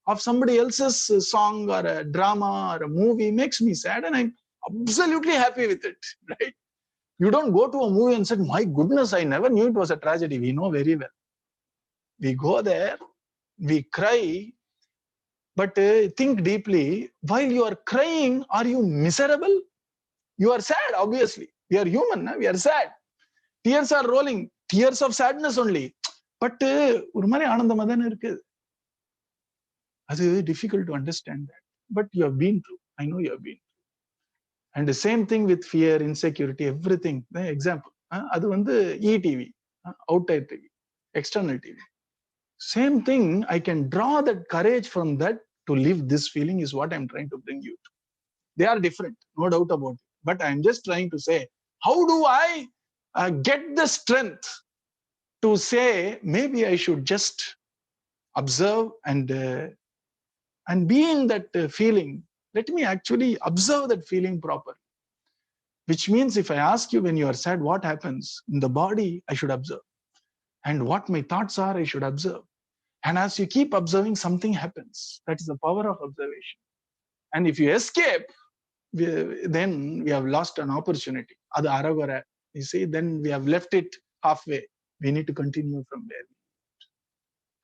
of somebody else's song or a drama or a movie makes me sad and I'm absolutely happy with it, right? You don't go to a movie and say, my goodness, I never knew it was a tragedy. We know very well. We go there, we cry, but think deeply. While you are crying, are you miserable? You are sad, obviously. We are human, we are sad. Tears are rolling, tears of sadness only. But ஒரு மாதிரி ஆனந்தமா தானே இருக்கு. That's difficult to understand that. But you have been through. I know you have been. And the same thing with fear, insecurity, everything. The example. Adu vandu E-TV, outside TV, external TV. Same thing, I can draw that courage from that to live this feeling is what I'm trying to bring you to. They are different, no doubt about it. But I'm just trying to say, how do I get the strength to say, maybe I should just observe and be in that feeling. Let me actually observe that feeling properly. Which means if I ask you when you are sad, what happens in the body, I should observe. And what my thoughts are, I should observe. And as you keep observing, something happens. That is the power of observation. And if you escape, then we have lost an opportunity. Adu aragora. You see, then we have left it halfway. We need to continue from there.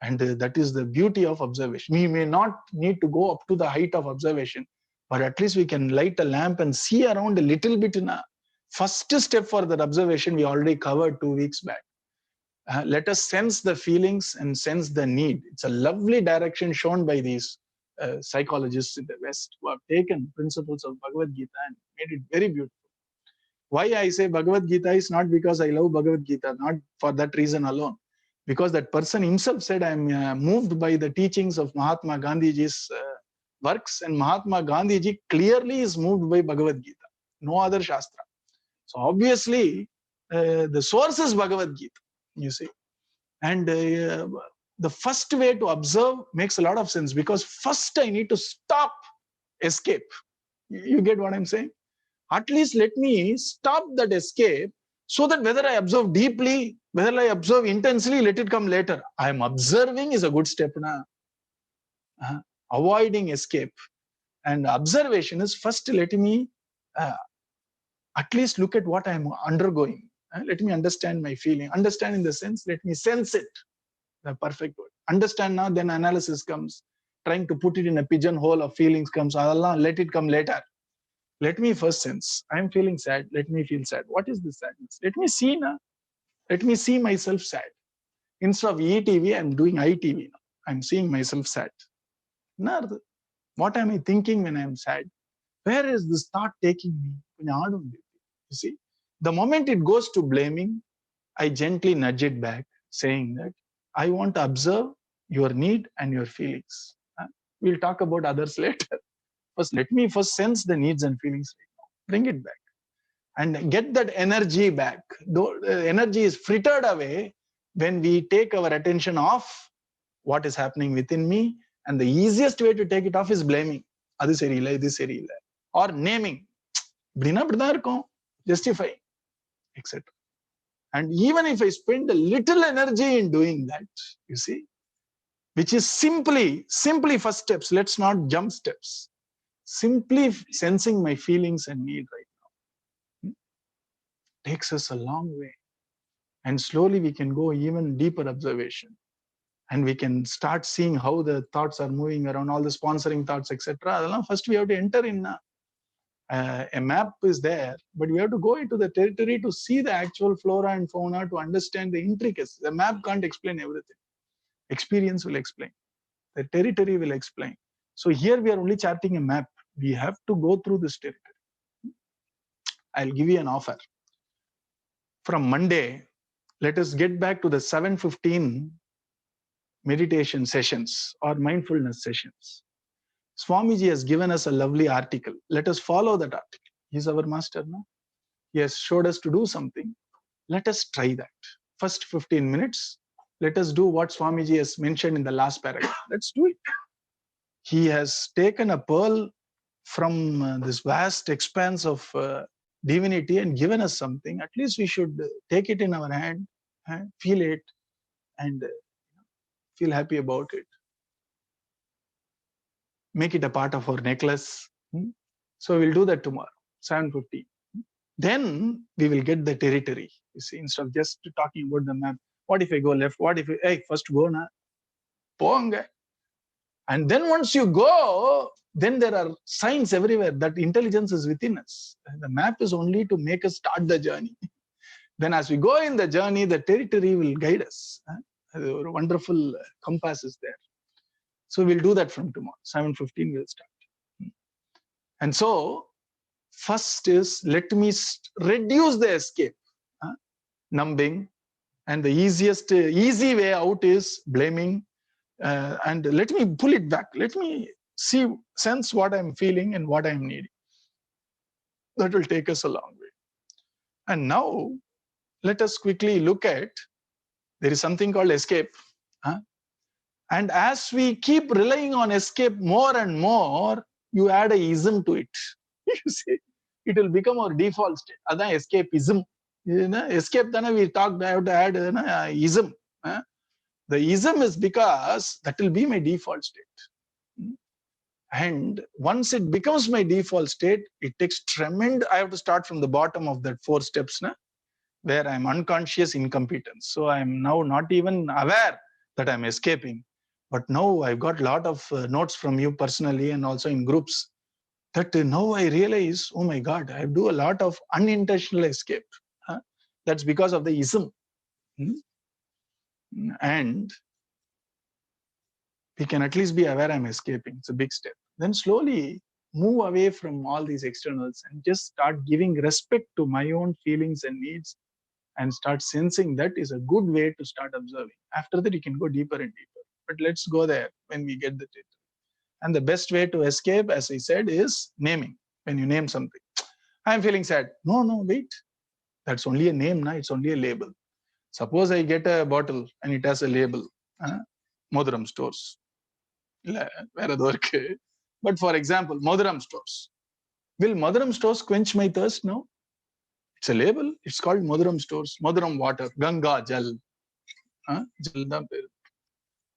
And that is the beauty of observation. We may not need to go up to the height of observation, but at least we can light a lamp and see around a little bit. In a first step for that observation, we already covered 2 weeks back. Let us sense the feelings and sense the need. It's a lovely direction shown by these psychologists in the West who have taken principles of Bhagavad Gita and made it very beautiful. Why I say Bhagavad Gita is not because I love Bhagavad Gita, not for that reason alone. Because that person himself said, I'm moved by the teachings of Mahatma Gandhiji's works, and Mahatma Gandhiji clearly is moved by Bhagavad Gita, no other Shastra. So obviously, the source is Bhagavad Gita, you see. And the first way to observe makes a lot of sense, because first I need to stop escape. You get what I'm saying? At least let me stop that escape, so that whether I observe deeply, whether I observe intensely, let it come later. I am observing is a good step now. Avoiding escape. And observation is first let me at least look at what I am undergoing. Let me understand my feeling. Understand in the sense, let me sense it. The perfect word. Understand now, then analysis comes. Trying to put it in a pigeonhole of feelings comes. Allah, let it come later. Let me first sense. I'm feeling sad. Let me feel sad. What is this sadness? Let me see now. Let me see myself sad. Instead of E-TV, I'm doing I-TV now. I'm seeing myself sad. What am I thinking when I'm sad? Where is this thought taking me? You see, the moment it goes to blaming, I gently nudge it back, saying that I want to observe your need and your feelings. We'll talk about others later. First, let me first sense the needs and feelings right now. Bring it back and get that energy back. Though energy is frittered away when we take our attention off what is happening within me, and the easiest way to take it off is blaming. Adu seriyilla, idu seriyilla, or naming. Justifying, etc. And even if I spend a little energy in doing that, you see, which is simply first steps. Let's not jump steps. Simply sensing my feelings and need right now takes us a long way. And slowly we can go even deeper observation. And we can start seeing how the thoughts are moving around, all the sponsoring thoughts, etc. First we have to enter in a map is there, but we have to go into the territory to see the actual flora and fauna, to understand the intricacies. The map can't explain everything. Experience will explain. The territory will explain. So here we are only charting a map. We have to go through this territory. I'll give you an offer. From Monday, let us get back to the 7:15 meditation sessions or mindfulness sessions. Swamiji has given us a lovely article. Let us follow that article. He's our master now. He has showed us to do something. Let us try that. First 15 minutes, let us do what Swamiji has mentioned in the last paragraph. Let's do it. He has taken a pearl from this vast expanse of divinity and given us something. At least we should take it in our hand, feel it, and feel happy about it. Make it a part of our necklace. So we'll do that tomorrow, 7:50. Then we will get the territory. You see, instead of just talking about the map, what if I go left? What if first go na? Ponga. And then once you go, then there are signs everywhere that intelligence is within us. The map is only to make us start the journey. Then as we go in the journey, the territory will guide us. A wonderful compass is there. So we'll do that from tomorrow. 7:15 we'll start. And so first is, let me reduce the escape, numbing, and the easy way out is blaming, and let me pull it back. Let me sense what I'm feeling and what I'm needing. That will take us a long way. And now let us quickly look at, there is something called escape. And as we keep relying on escape more and more, you add a ism to it. You see, it will become our default state. That's escapism. Escape, then we talked, I have to add ism. The ism is because that will be my default state. And once it becomes my default state, it takes tremendous. I have to start from the bottom of that 4 steps, where I'm unconscious incompetence. So I'm now not even aware that I'm escaping. But now I've got a lot of notes from you personally and also in groups, that now I realize, oh my God, I do a lot of unintentional escape. That's because of the ism. And we can at least be aware I'm escaping. It's a big step. Then slowly move away from all these externals and just start giving respect to my own feelings and needs, and start sensing. That is a good way to start observing. After that, you can go deeper and deeper. But let's go there when we get the title. And the best way to escape, as I said, is naming. When you name something, I'm feeling sad. No, wait. That's only a name, it's only a label. Suppose I get a bottle and it has a label, Modaram stores. But for example, Modaram stores. Will Modaram stores quench my thirst? No. It's a label. It's called Modaram stores. Modaram water, Ganga Jal.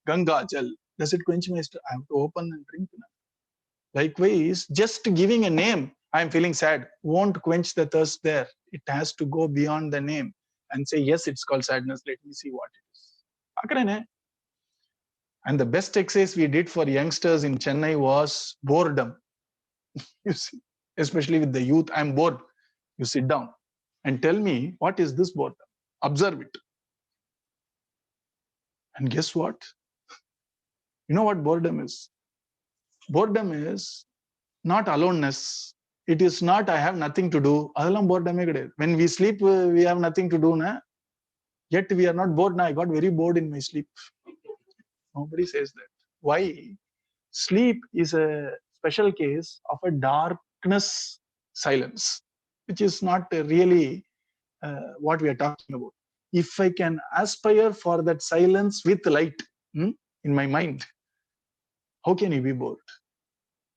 Ganga Jal. Does it quench my thirst? I have to open and drink. Likewise, just giving a name, I'm feeling sad, won't quench the thirst there. It has to go beyond the name and say, yes, it's called sadness. Let me see what it is. And the best exercise we did for youngsters in Chennai was boredom. You see, especially with the youth, I'm bored. You sit down and tell me, what is this boredom? Observe it. And guess what? You know what boredom is? Boredom is not aloneness. It is not, I have nothing to do. When we sleep, we have nothing to do. Yet we are not bored. I got very bored in my sleep. Nobody says that. Why? Sleep is a special case of a darkness silence, which is not really what we are talking about. If I can aspire for that silence with light in my mind, how can you be bored?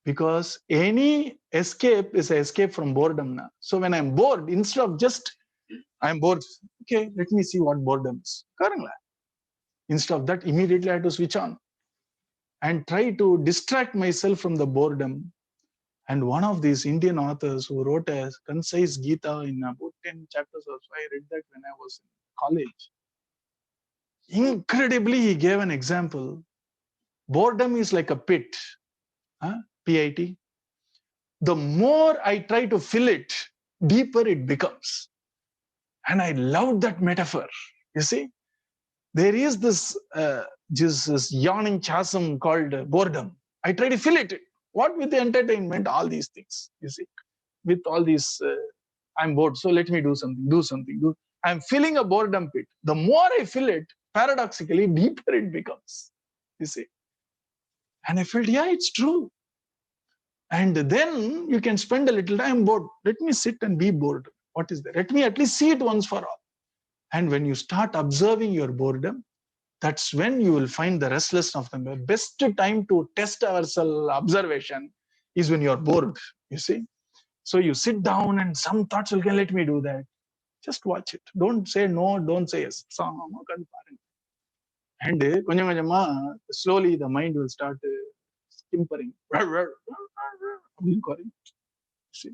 Because any escape is an escape from boredom now. So when I'm bored, instead of just, I'm bored, okay, let me see what boredom is. Instead of that, immediately I have to switch on and try to distract myself from the boredom. And one of these Indian authors who wrote a concise Gita in about 10 chapters or so, I read that when I was in college. Incredibly, he gave an example. Boredom is like a pit, P-I-T. The more I try to fill it, deeper it becomes. And I love that metaphor. You see, there is this yawning chasm called boredom. I try to fill it. What with the entertainment, all these things, you see, with all these, I'm bored, so let me do something. I'm filling a boredom pit. The more I fill it, paradoxically, deeper it becomes, you see. And I felt, yeah, it's true. And then you can spend a little time bored. Let me sit and be bored. What is there? Let me at least see it once for all. And when you start observing your boredom, that's when you will find the restlessness of them. The best time to test our observation is when you're bored, you see. So you sit down and some thoughts will get, let me do that. Just watch it. Don't say no, don't say yes. And slowly the mind will start skimpering. See?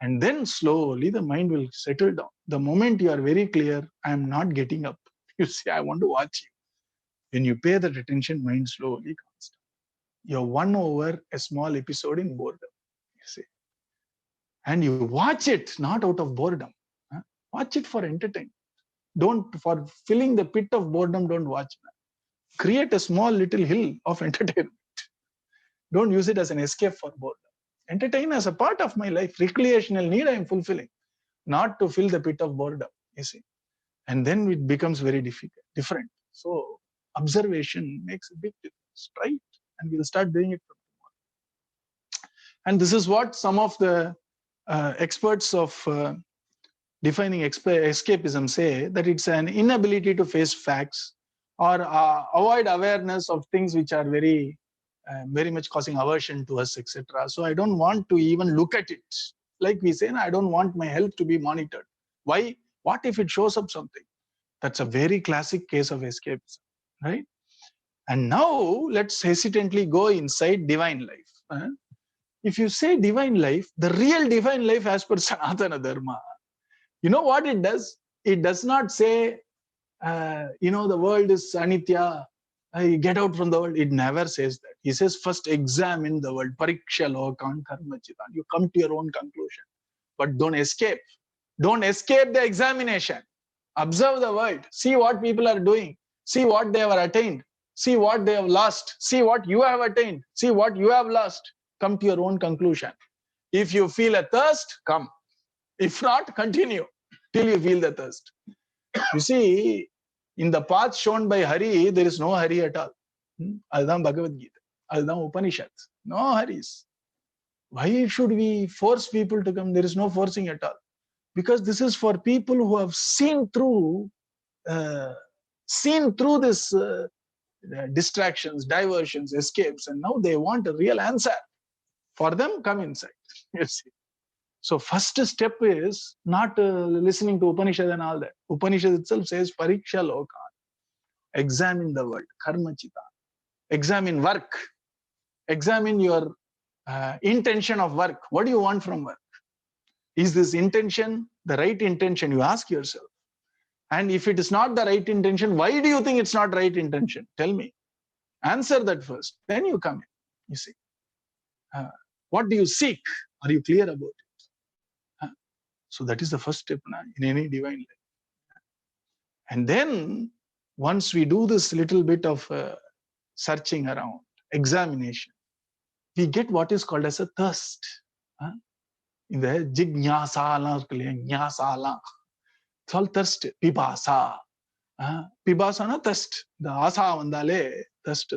And then slowly the mind will settle down. The moment you are very clear, I am not getting up. You see, I want to watch you. When you pay that attention, mind slowly comes down. You're won over a small episode in boredom. You see. And you watch it not out of boredom. Watch it for entertainment. Don't, for filling the pit of boredom, don't watch. Create a small little hill of entertainment. Don't use it as an escape for boredom. Entertain as a part of my life. Recreational need I am fulfilling, not to fill the pit of boredom, you see. And then it becomes very different. So observation makes a big difference, right? And we'll start doing it from tomorrow. And this is what some of the experts of defining escapism say, that it's an inability to face facts or avoid awareness of things which are very much causing aversion to us, etc. So I don't want to even look at it. Like we say, I don't want my health to be monitored. Why? What if it shows up something? That's a very classic case of escapism, right? And now let's hesitantly go inside divine life. If you say divine life, the real divine life as per Sanatana Dharma, you know what it does? It does not say, the world is anitya, get out from the world. It never says that. He says, first examine the world. Pariksha lokan karma chitan. You come to your own conclusion. But don't escape. Don't escape the examination. Observe the world. See what people are doing. See what they have attained. See what they have lost. See what you have attained. See what you have lost. Come to your own conclusion. If you feel a thirst, come. If not, continue till you feel the thirst. You see, in the path shown by Hari, there is no Hari at all. Adhan Bhagavad Gita. Adhan Upanishads. No Haris. Why should we force people to come? There is no forcing at all. Because this is for people who have seen through this distractions, diversions, escapes, and now they want a real answer. For them, come inside. You see. So first step is not listening to Upanishad and all that. Upanishad itself says, Pariksha Lokan. Examine the world. Karma Chita. Examine work. Examine your intention of work. What do you want from work? Is this intention the right intention? You ask yourself. And if it is not the right intention, why do you think it's not right intention? Tell me. Answer that first. Then you come in. You see. What do you seek? Are you clear about it? So that is the first step in any divine life. And then once we do this little bit of searching around, examination, we get what is called as a thirst. In the jignasala, it's all thirst. Pibasa. Pibasa na thirst. The asa vandale thirst.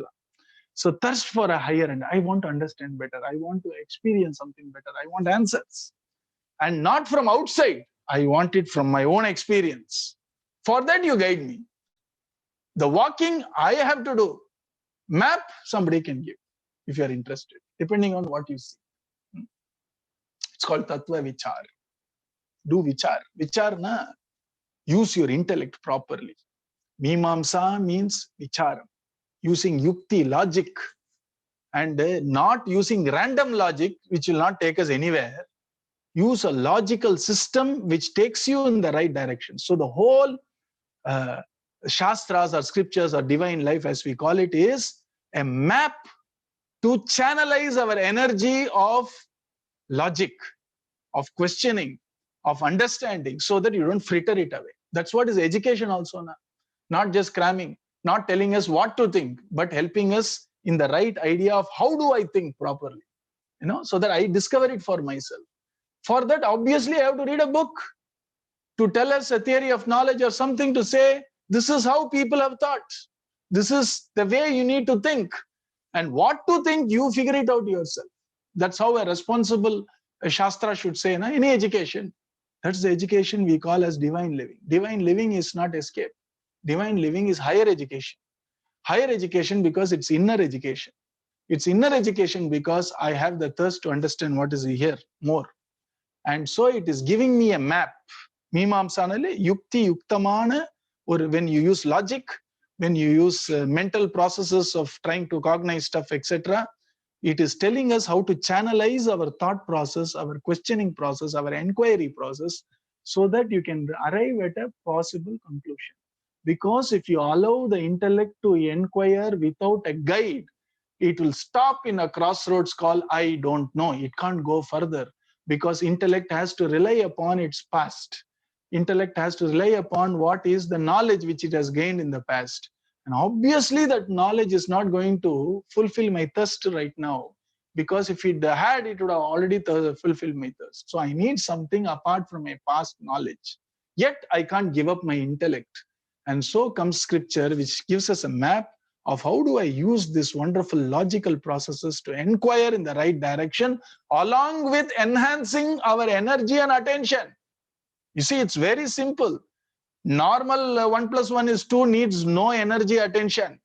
So thirst for a higher end. I want to understand better. I want to experience something better. I want answers. And not from outside. I want it from my own experience. For that you guide me. The walking I have to do. Map somebody can give if you are interested, depending on what you see. It's called Tattva Vichar. Do Vichar. Vichar na, use your intellect properly. Mimamsa means Vicharam. Using Yukti, logic, and not using random logic, which will not take us anywhere. Use a logical system which takes you in the right direction. So the whole Shastras or scriptures or divine life, as we call it, is a map to channelize our energy of logic, of questioning, of understanding, so that you don't fritter it away. That's what is education also now. Not just cramming, not telling us what to think, but helping us in the right idea of how do I think properly, so that I discover it for myself. For that, obviously, I have to read a book to tell us a theory of knowledge or something to say, this is how people have thought. This is the way you need to think. And what to think, you figure it out yourself. That's how a responsible Shastra should say, any education. That's the education we call as divine living. Divine living is not escape. Divine living is higher education. Higher education because it's inner education. It's inner education because I have the thirst to understand what is here more. And so it is giving me a map. Mimamsanale, yukti yuktamana, or when you use logic, when you use mental processes of trying to cognize stuff, etc., it is telling us how to channelize our thought process, our questioning process, our inquiry process, so that you can arrive at a possible conclusion. Because if you allow the intellect to inquire without a guide, it will stop in a crossroads called I don't know. It can't go further because intellect has to rely upon its past. Intellect has to rely upon what is the knowledge which it has gained in the past. And obviously that knowledge is not going to fulfill my thirst right now, because if it had, it would have already fulfilled my thirst. So I need something apart from my past knowledge. Yet I can't give up my intellect. And so comes scripture, which gives us a map of how do I use these wonderful logical processes to inquire in the right direction, along with enhancing our energy and attention. You see, it's very simple. Normal 1 plus 1 is 2 needs no energy, attention.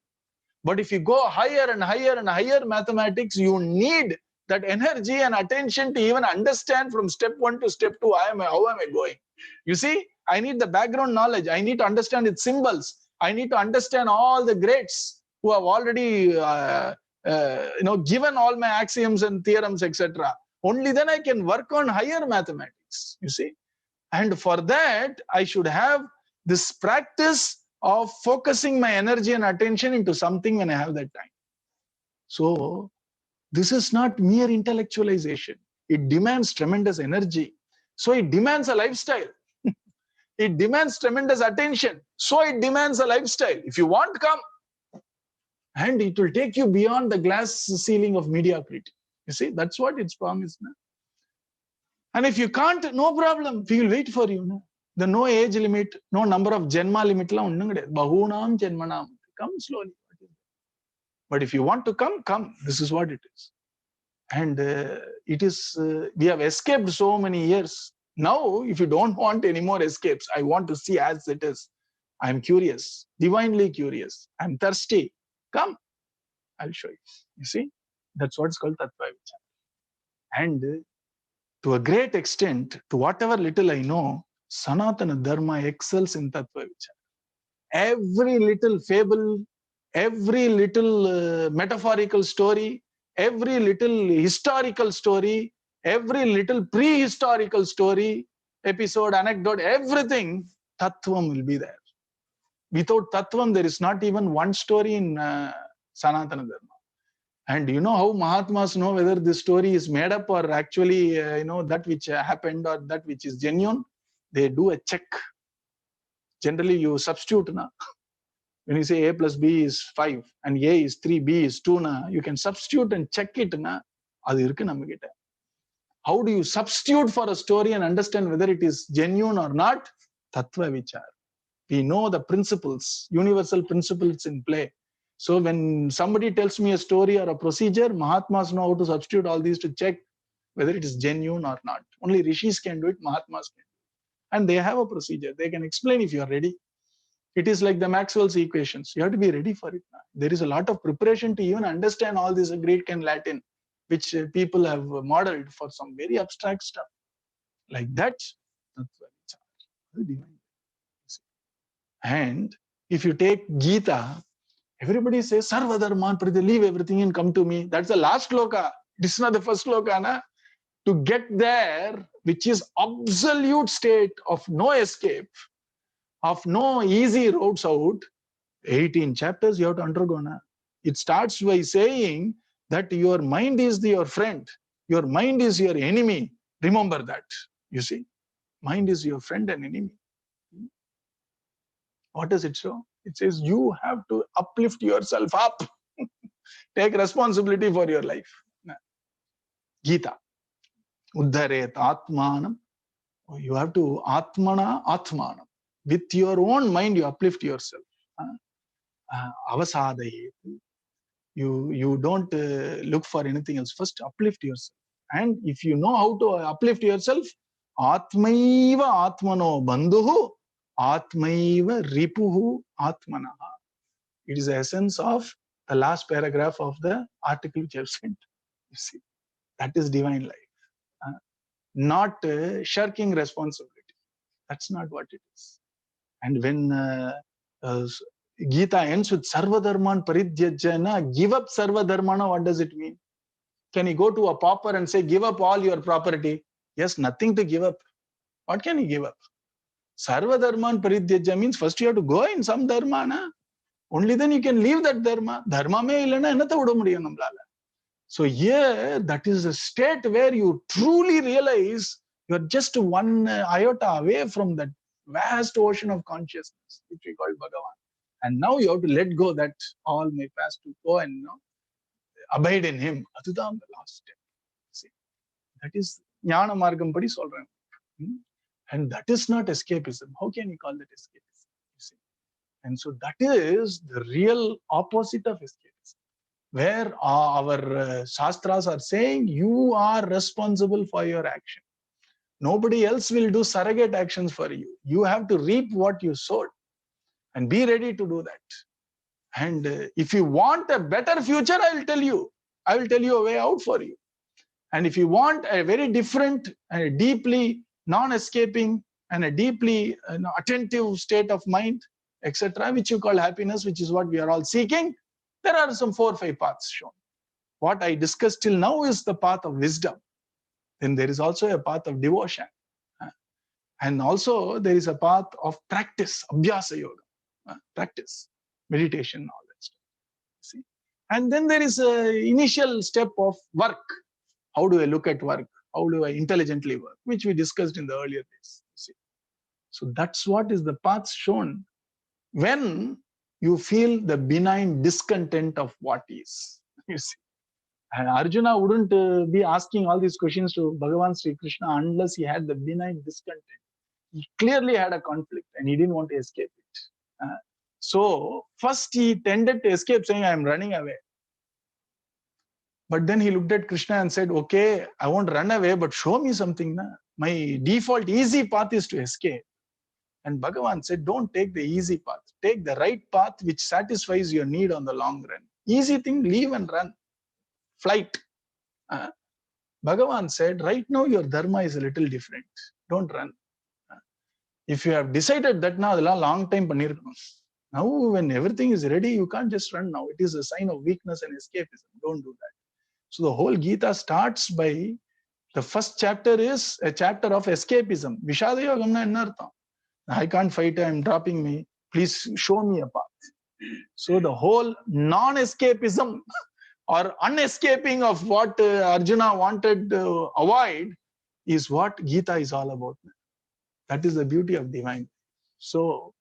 But if you go higher and higher and higher mathematics, you need that energy and attention to even understand from step 1 to step 2, how am I going? You see, I need the background knowledge. I need to understand its symbols. I need to understand all the greats who have already given all my axioms and theorems, etc. Only then I can work on higher mathematics, you see. And for that, I should have this practice of focusing my energy and attention into something when I have that time. So this is not mere intellectualization. It demands tremendous energy. So it demands a lifestyle. It demands tremendous attention. So it demands a lifestyle. If you want, come. And it will take you beyond the glass ceiling of mediocrity. You see, that's what its promise. And if you can't, no problem. We will wait for you. The no age limit, no number of janma limit. Bahunam janmanam. Come slowly. But if you want to come, come. This is what it is. And it is, we have escaped so many years. Now, if you don't want any more escapes, I want to see as it is. I'm curious, divinely curious. I'm thirsty. Come, I'll show you. You see, that's what's called Tattva Vichara. And to a great extent, to whatever little I know, Sanatana Dharma excels in Tattva Vichara. Every little fable, every little metaphorical story, every little historical story, every little prehistorical story, episode, anecdote, everything, Tattvam will be there. Without Tattvam, there is not even one story in Sanatana Dharma. And you know how Mahatmas know whether this story is made up or actually, that which happened or that which is genuine? They do a check. Generally, you substitute. When you say A plus B is 5 and A is 3, B is 2, you can substitute and check it. How do you substitute for a story and understand whether it is genuine or not? Tattva Vichar. We know the principles, universal principles in play. So when somebody tells me a story or a procedure, Mahatmas know how to substitute all these to check whether it is genuine or not. Only Rishis can do it, Mahatmas can do it. And they have a procedure. They can explain if you are ready. It is like the Maxwell's equations. You have to be ready for it. There is a lot of preparation to even understand all this Greek and Latin, which people have modeled for some very abstract stuff. Like that, that's very divine. And if you take Gita, everybody says, Sarva Dharman Pradya, leave everything and come to me. That's the last sloka. This is not the first sloka. Na? To get there, which is absolute state of no escape, of no easy roads out, 18 chapters you have to undergo. Na? It starts by saying that your mind is your friend. Your mind is your enemy. Remember that. You see, mind is your friend and enemy. What does it show? It says you have to uplift yourself up. Take responsibility for your life. Gita. Uddharet Atmanam. You have to Atmana Atmanam. With your own mind, you uplift yourself. Avasadayet. You don't look for anything else. First, uplift yourself. And if you know how to uplift yourself, Atmaiva Atmano Bandhuhu, Atmaiva Ripuhu Atmanaha. It is the essence of the last paragraph of the article which I have sent. You see, that is divine life. Not shirking responsibility. That's not what it is. And when Gita ends with Sarva Dharman Parityajana, give up Sarva Dharmana, what does it mean? Can you go to a pauper and say, give up all your property? Yes, nothing to give up. What can you give up? Sarva Dharman Parityaja means first you have to go in some dharma. Na? Only then you can leave that dharma. Dharma me illana enatha vidu mudiyum nammalaala. So here, that is a state where you truly realize you are just one iota away from that vast ocean of consciousness, which we call Bhagavan. And now you have to let go that all my past to go and abide in him. Aduthaan the last step. See, that is Jnana Margam padi solren. And that is not escapism. How can you call that escapism? You see? And so that is the real opposite of escapism, where our Shastras are saying you are responsible for your action. Nobody else will do surrogate actions for you. You have to reap what you sowed and be ready to do that. And if you want a better future, I will tell you. I will tell you a way out for you. And if you want a very different and a deeply non-escaping and a deeply attentive state of mind, etc., which you call happiness, which is what we are all seeking, there are some 4 or 5 paths shown. What I discussed till now is the path of wisdom. Then there is also a path of devotion. And also there is a path of practice, abhyasa yoga, practice, meditation, all that stuff. See? And then there is an initial step of work. How do I look at work? How do I intelligently work? Which we discussed in the earlier days. See? So that's what is the path shown when you feel the benign discontent of what is. You see? And Arjuna wouldn't be asking all these questions to Bhagavan Sri Krishna unless he had the benign discontent. He clearly had a conflict and he didn't want to escape it. So first he tended to escape, saying, I am running away. But then he looked at Krishna and said, okay, I won't run away, but show me something. Na? My default easy path is to escape. And Bhagavan said, don't take the easy path. Take the right path which satisfies your need on the long run. Easy thing, leave and run. Flight. Bhagavan said, right now your dharma is a little different. Don't run. If you have decided that now, long time pannirukkom. Now when everything is ready, you can't just run now. It is a sign of weakness and escapism. Don't do that. So the whole Gita starts by, the first chapter is a chapter of escapism. Vishada yogam na enna. I can't fight, I'm dropping me. Please show me a path. So the whole non-escapism or unescaping of what Arjuna wanted to avoid is what Gita is all about. That is the beauty of divine. So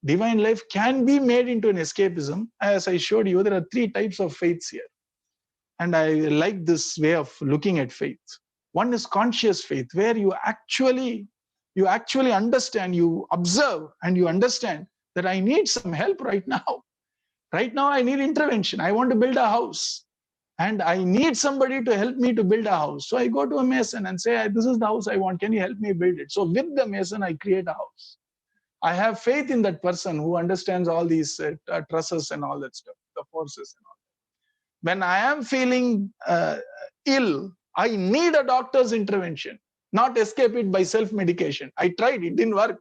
divine life can be made into an escapism. As I showed you, there are 3 types of faiths here. And I like this way of looking at faith. One is conscious faith, where you actually understand, you observe and you understand that I need some help right now. Right now I need intervention. I want to build a house and I need somebody to help me to build a house. So I go to a mason and say, this is the house I want. Can you help me build it? So with the mason, I create a house. I have faith in that person who understands all these trusses and all that stuff, the forces and all. When I am feeling ill, I need a doctor's intervention, not escape it by self-medication. I tried, it didn't work.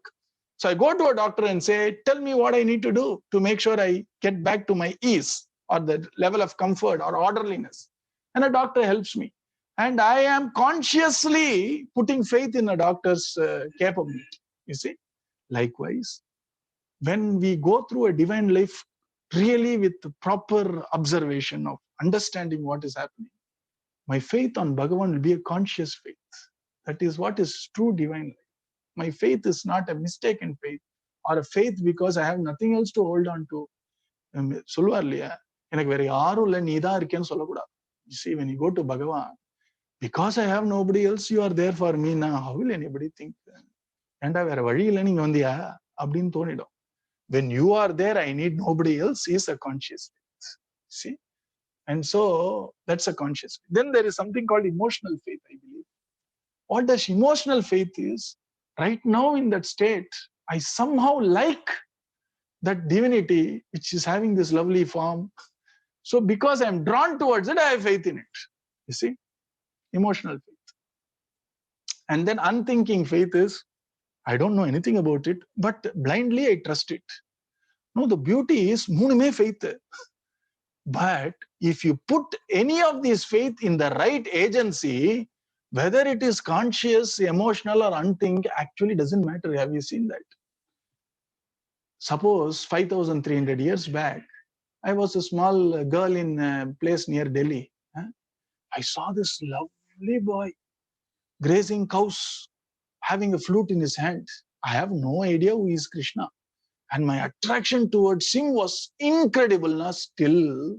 So I go to a doctor and say, tell me what I need to do to make sure I get back to my ease or the level of comfort or orderliness. And a doctor helps me. And I am consciously putting faith in a doctor's capability, you see. Likewise, when we go through a divine life really with the proper observation of understanding what is happening, my faith on Bhagavan will be a conscious faith. That is what is true divine life. My faith is not a mistaken faith or a faith because I have nothing else to hold on to. சொல்லுவார் இல்லையா, எனக்கு வேற யாரும் இல்லை, நீ தான் இருக்கேன்னு சொல்லக்கூடாது. You see, when you go to Bhagavan, because I have nobody else, you are there for me now. How will anybody think? ஏண்டா வேற வழி இல்லை நீங்க வந்தியா அப்படின்னு தோணிடும். When you are there, I need nobody else is a conscious faith. See? And so that's a conscious faith. Then there is something called emotional faith, I believe. What does emotional faith is? Right now in that state, I somehow like that divinity which is having this lovely form. So because I'm drawn towards it, I have faith in it. You see? Emotional faith. And then unthinking faith is, I don't know anything about it, but blindly I trust it. No, the beauty is, moonume faith. But if you put any of these faith in the right agency, whether it is conscious, emotional or unthinking, actually doesn't matter. Have you seen that? Suppose 5,300 years back, I was a small girl in a place near Delhi. I saw this lovely boy grazing cows, having a flute in his hand. I have no idea who is Krishna. And my attraction towards him was incredible. Still,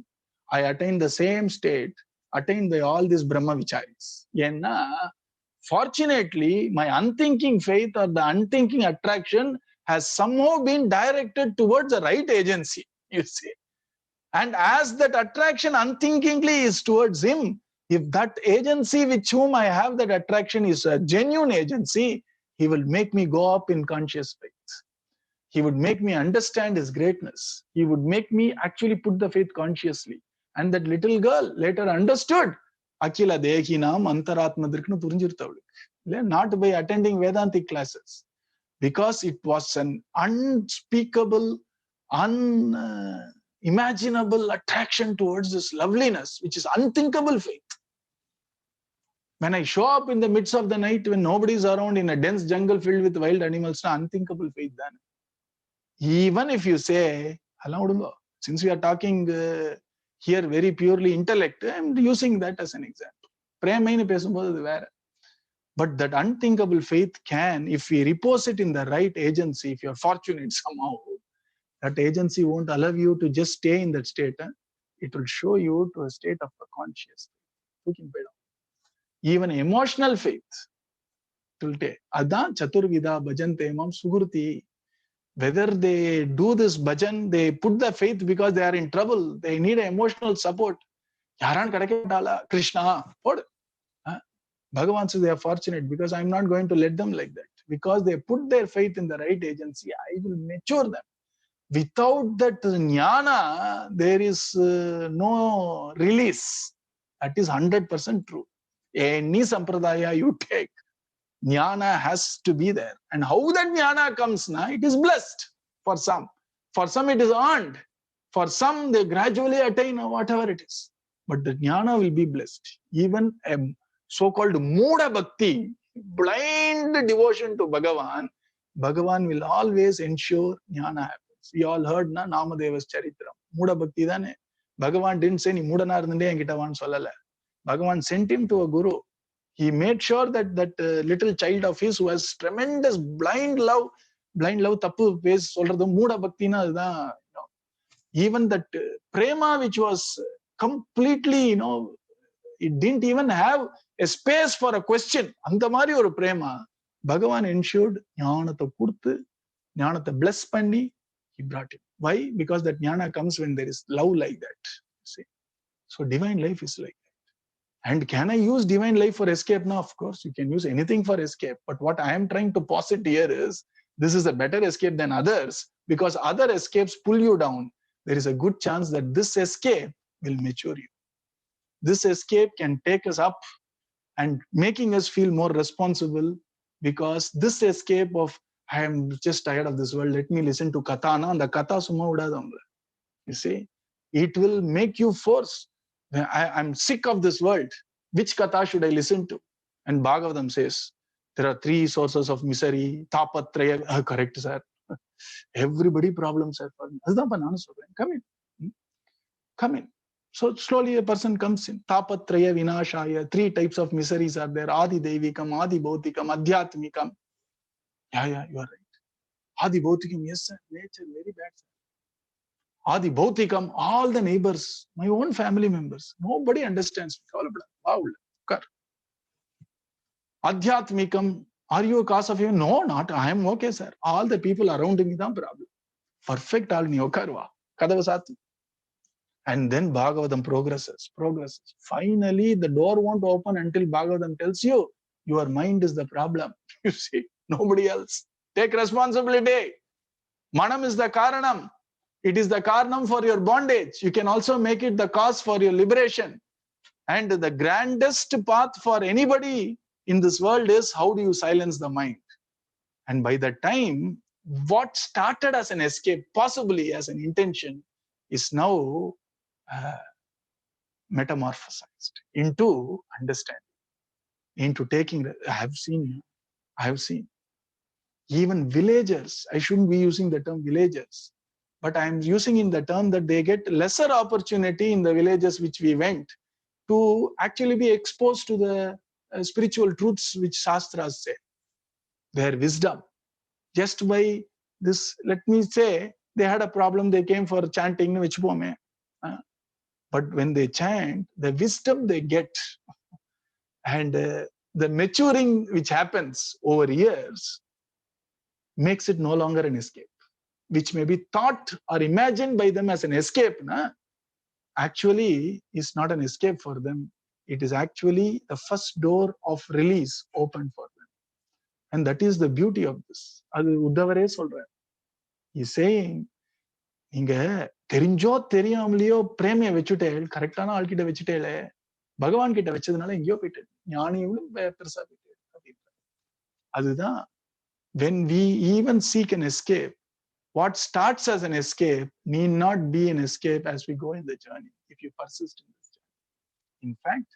I attained the same state, attained by all these Brahma Vicharis. Fortunately, my unthinking faith or the unthinking attraction has somehow been directed towards the right agency, you see. And as that attraction unthinkingly is towards him, if that agency with whom I have that attraction is a genuine agency, he will make me go up in conscious faith. He would make me understand his greatness. He would make me actually put the faith consciously. And that little girl later understood Akila Dehinam Antaratma Driknu Purinjirtavlik. Not by attending Vedantic classes. Because it was an unspeakable, unimaginable attraction towards this loveliness, which is unthinkable faith. When I show up in the midst of the night, when nobody is around in a dense jungle filled with wild animals, unthinkable faith then. Even if you say, since we are talking here very purely intellect, I'm using that as an example. But that unthinkable faith can, if we repose it in the right agency, if you're fortunate somehow, that agency won't allow you to just stay in that state. It will show you to a state of the conscious. Even emotional faith. Adan Chaturvida Bhajante Mam Sugurti. Whether they do this bhajan, they put the faith because they are in trouble. They need emotional support. Krishna. Bhagavan says they are fortunate because I'm not going to let them like that. Because they put their faith in the right agency, I will mature them. Without that jnana, there is no release. That is 100% true. Any sampradaya you take, jnana has to be there. And how that jnana comes, it is blessed for some. For some it is earned. For some they gradually attain whatever it is. But the jnana will be blessed. Even a so-called Muda Bhakti, blind devotion to Bhagavan, Bhagavan will always ensure jnana happens. We all heard Namadeva's Charitram. Muda Bhakti dane. Bhagavan didn't say, ni Muda narnde enkitavan sollala. Bhagavan sent him to a guru. He made sure that that little child of his who has tremendous blind love tappu base solradhu Muda Bhakti na adha. Even that prema which was completely, it didn't even have a space for a question. Andamari or prema. Bhagavan ensured jnanatha kuduthu, jnanatha bless panni, he brought it. Why? Because that jnana comes when there is love like that. See? So divine life is like that. And can I use divine life for escape? No, of course, you can use anything for escape. But what I am trying to posit here is, this is a better escape than others, because other escapes pull you down. There is a good chance that this escape will mature you. This escape can take us up and making us feel more responsible, because this escape of, I am just tired of this world, let me listen to Katha, and the Katha summa udadamla. You see, it will make you force. I'm sick of this world. Which Katha should I listen to? And Bhagavatam says, there are 3 sources of misery. Tapatraya, correct, sir. Everybody problems are for me. Come in. Come in. So slowly a person comes in. Tapatraya vinashaya. 3 types of miseries are there. Adi Devikam, Adi Bhautikam, Adhyatmikam. Yeah, you are right. Adi Bhautikam, yes sir. Nature, very bad sir. Adi Bhautikam, all the neighbors, my own family members. Nobody understands me. Wow. Adhyatmikam, are you a cause of evil? No, not. I am okay, sir. All the people around me, the problem. Perfect all nyokarva. Kadavasatu. And then Bhagavatam progresses. Finally, the door won't open until Bhagavatam tells you, your mind is the problem. You see, nobody else. Take responsibility. Manam is the karanam. It is the karanam for your bondage. You can also make it the cause for your liberation. And the grandest path for anybody in this world is, how do you silence the mind? And by that time, what started as an escape, possibly as an intention, is now metamorphosized into understanding, into taking. I have seen. Even villagers, I shouldn't be using the term villagers, but I am using in the term that they get lesser opportunity in the villages which we went to actually be exposed to the spiritual truths which Shastras say, their wisdom, just by This, let me say, they had a problem, they came for chanting, but when they chant, the wisdom they get and the maturing which happens over years makes it no longer an escape, which may be thought or imagined by them as an escape, actually is not an escape for them. It is actually the first door of release opened for them. And that is the beauty of this. He's saying, நீங்க தெரிஞ்சோ தெரியாமலையோ பிரேமையை வச்சுட்டேள், கரெக்டான ஆள்கிட்ட வச்சுட்டேளே, பகவான் கிட்ட வச்சதுனால எங்கேயோ போயிட்டு ஞானியும் பெருசா போயிட்டு. அதுதான், when we even seek an escape, what starts as an escape need not be an escape as we go in the journey, if you persist in this journey. In fact,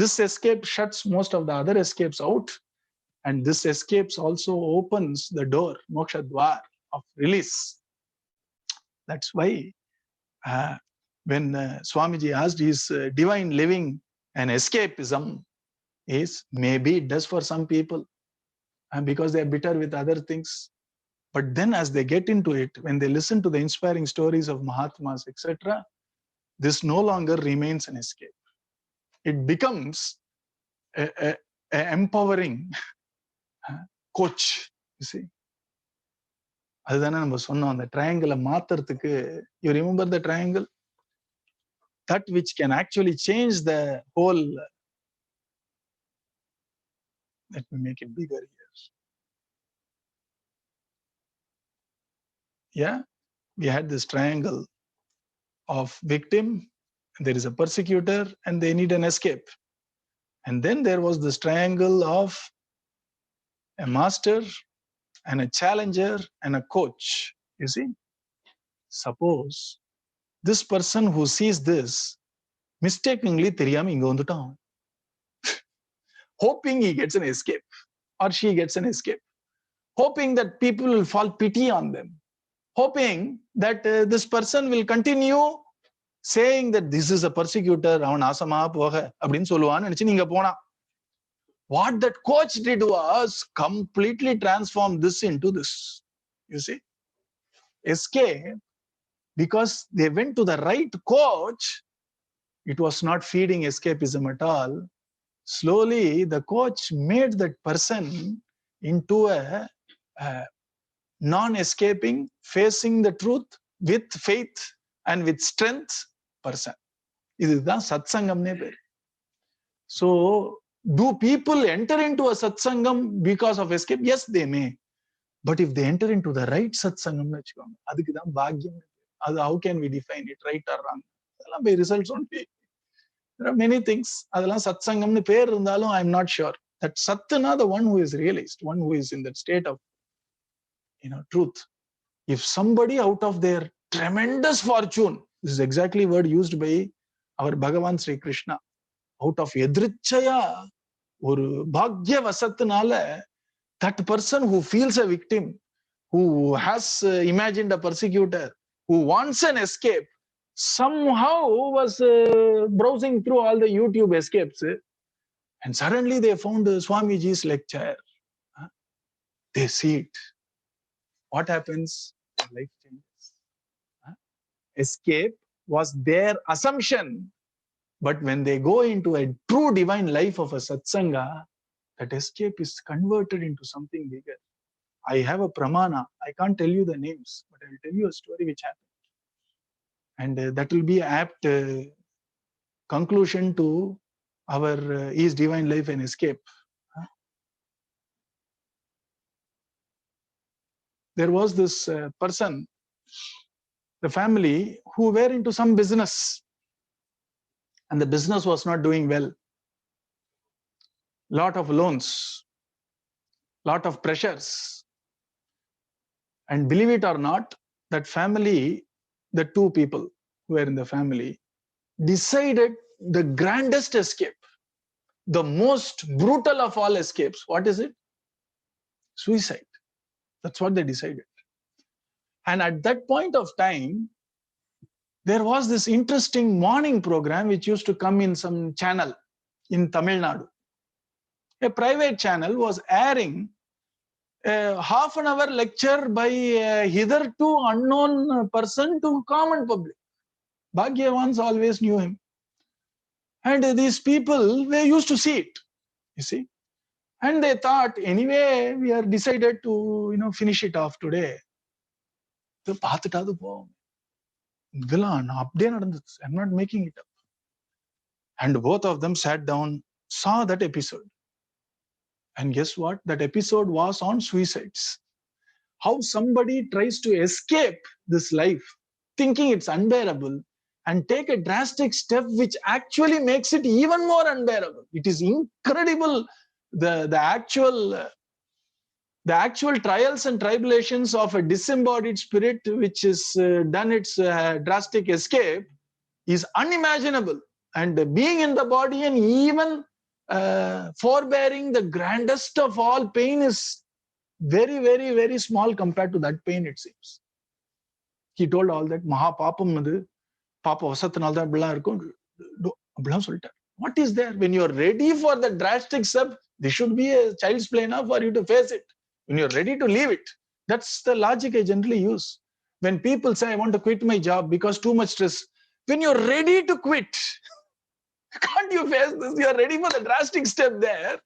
this escape shuts most of the other escapes out, and this escapes also opens the door, Namadwaar, of release. That's why when Swamiji asked, is divine living an escapism, is maybe it does for some people, and because they are bitter with other things. But then as they get into it, when they listen to the inspiring stories of Mahatmas, etc., this no longer remains an escape. It becomes a empowering coach, you see. அதுதானே நம்ம சொன்னோம், அந்த ட்ரையாங்கிளை மாத்துறதுக்கு, you remember the triangle? That which can actually change the whole. Let me make it bigger here. Yeah, we had this triangle of victim, there is a persecutor, and they need an escape. And then there was this triangle of a master and a challenger and a coach. You see, suppose this person who sees this mistakenly theriyama inga vandutaan, hoping he gets an escape or she gets an escape, hoping that people will fall pity on them, hoping that this person will continue saying that this is a persecutor, avan asama poga appdin solluvan nenichi neenga pona. What that coach did was completely transform this into this. You see, escape, because they went to the right coach, it was not feeding escapism at all. Slowly, the coach made that person into a non-escaping, facing the truth with faith and with strength person. இதுதான் சத்சங்கம்னே பேர். So, do people enter into a satsangam because of escape? Yes, they may. But if they enter into the right satsangam, adukku dhaan bhagyam. How can we define it, right or wrong? Adala by results only. There are many things. Adala satsangam nu per irundhalum, I am not sure. That sattana, the one who is realized, one who is in that state of, truth. If somebody out of their tremendous fortune, this is exactly word used by our Bhagavan Sri Krishna, out of yadrichaya, oru bhagya vasatnala, that person who feels a victim, who has imagined a persecutor, who wants an escape, somehow was browsing through all the YouTube escapes, and suddenly they found Swamiji's lecture. They see it. What happens? Life changes. Escape was their assumption. But when they go into a true divine life of a satsanga, that escape is converted into something bigger. I have a pramana. I can't tell you the names, but I will tell you a story which happened. And that will be an apt conclusion to our Is Divine Life an Escape. There was this person, the family, who were into some business. And the business was not doing well. Lot of loans, lot of pressures. And believe it or not, that family, the two people who were in the family, decided the grandest escape, the most brutal of all escapes. What is it? Suicide. That's what they decided. And at that point of time, there was this interesting morning program which used to come in some channel in Tamil Nadu. A private channel was airing half an hour lecture by a hitherto unknown person to common public. Bhagyavans always knew him. And these people, they used to see it, you see. And they thought, anyway, we are decided to, finish it off today. I'm not making it up. And both of them sat down, saw that episode. And guess what? That episode was on suicides. How somebody tries to escape this life, thinking it's unbearable, and take a drastic step which actually makes it even more unbearable. It is incredible, the actual trials and tribulations of a disembodied spirit which is done its drastic escape is unimaginable. And being in the body and even forbearing the grandest of all pain is very, very, very small compared to that pain, it seems. He told all that, Mahapapam, Papa Vasathanalda Bla Irkum. What is there? When you're ready for the drastic step, this should be a child's play enough for you to face it. When you're ready to leave it, that's the logic I generally use. When people say, I want to quit my job because too much stress, when you're ready to quit, can't you face this? You're ready for the drastic step there.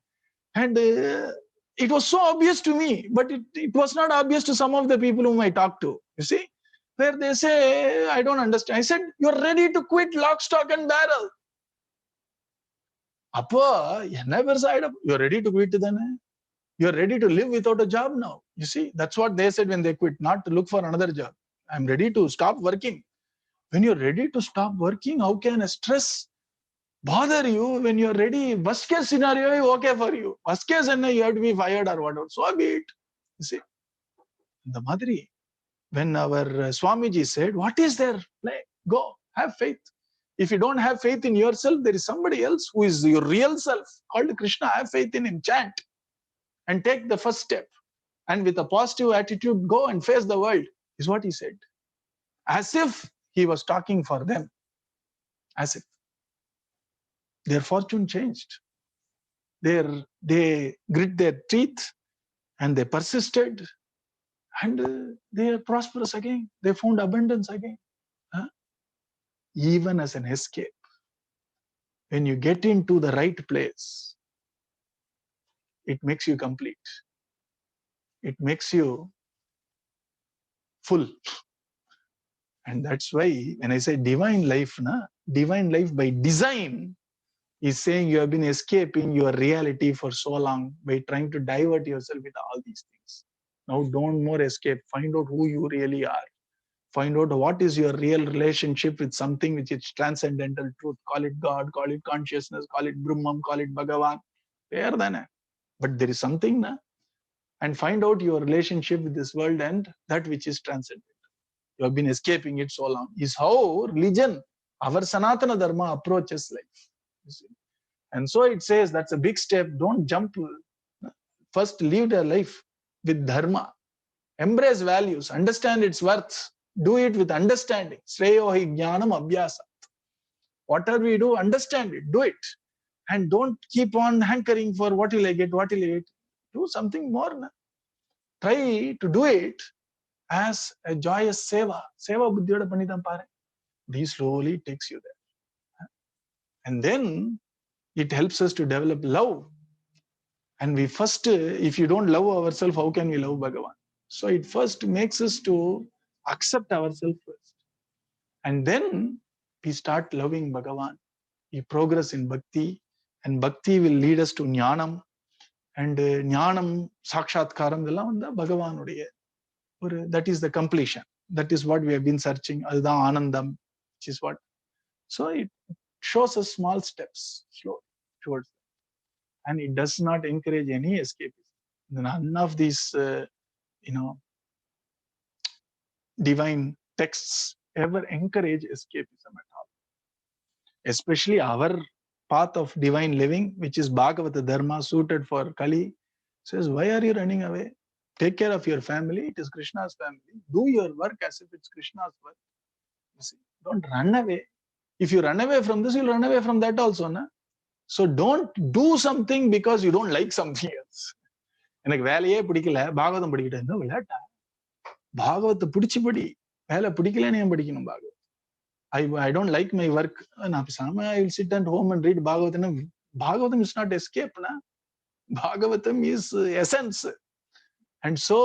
And it was so obvious to me, but it was not obvious to some of the people whom I talked to, you see, where they say, I don't understand. I said, you're ready to quit lock, stock and barrel. You're ready to quit then. You're ready to live without a job now. You see, that's what they said when they quit, not to look for another job. I'm ready to stop working. When you're ready to stop working, how can a stress bother you when you're ready? Worst case scenario is okay for you. Worst case, you have to be fired or whatever. So be it. You see, the Madri, when our Swamiji said, what is there? Play, go, have faith. If you don't have faith in yourself, there is somebody else who is your real self, called Krishna. Have faith in him, chant, and take the first step. And with a positive attitude, go and face the world, is what he said. As if he was talking for them. As if. Their fortune changed. They grit their teeth and they persisted, and they are prosperous again. They found abundance again. Even as an escape. When you get into the right place, it makes you complete. It makes you full. And that's why when I say divine life, divine life by design is saying you have been escaping your reality for so long by trying to divert yourself with all these things. Now don't more escape. Find out who you really are. Find out what is your real relationship with something which is transcendental truth. Call it God, call it consciousness, call it Brahman, call it Bhagavan. But there is something, and find out your relationship with this world and that which is transcendental. You have been escaping it so long. Is how religion, our Sanatana Dharma, approaches life. You see? And so it says that's a big step. Don't jump. First, live a life with Dharma. Embrace values. Understand its worth. Do it with understanding. Sreyo hi jnanam abhyasa. Whatever we do, understand it. Do it. And don't keep on hankering for what will I get, what will I get. Do something more. Try to do it as a joyous seva. Seva buddhiyoda panidam pare. This slowly takes you there. And then it helps us to develop love. And we first, if you don't love ourselves, how can we love Bhagavan? So it first makes us to accept ourselves first. And then we start loving Bhagavan. We progress in bhakti, and bhakti will lead us to jnanam. And jnanam, sakshatkaram, Bhagavan. That is the completion. That is what we have been searching. Adha anandam, which is what. So it shows us small steps, slow towards that. And it does not encourage any escapism. None of these, divine texts ever encourage escapism at all. Especially our path of divine living, which is Bhagavata Dharma, suited for Kali, says, why are you running away? Take care of your family. It is Krishna's family. Do your work as if it's Krishna's work. You see, don't run away. If you run away from this, you'll run away from that also. So don't do something because you don't like something else. எனக்கு வேலையே பிடிக்கல, பாகவதம் படிக்கிட்டு இருந்தா விளையாட்டா? பாகவத்தை பிடிச்சு படி, வேலை பிடிக்கலன்னு ஏன் படிக்கணும் Bhagwat? I don't like my work. நான் பேசாம I will sit at home and read Bhagavatam. Bhagavatam is not escape, na? Bhagavatam is essence. And so,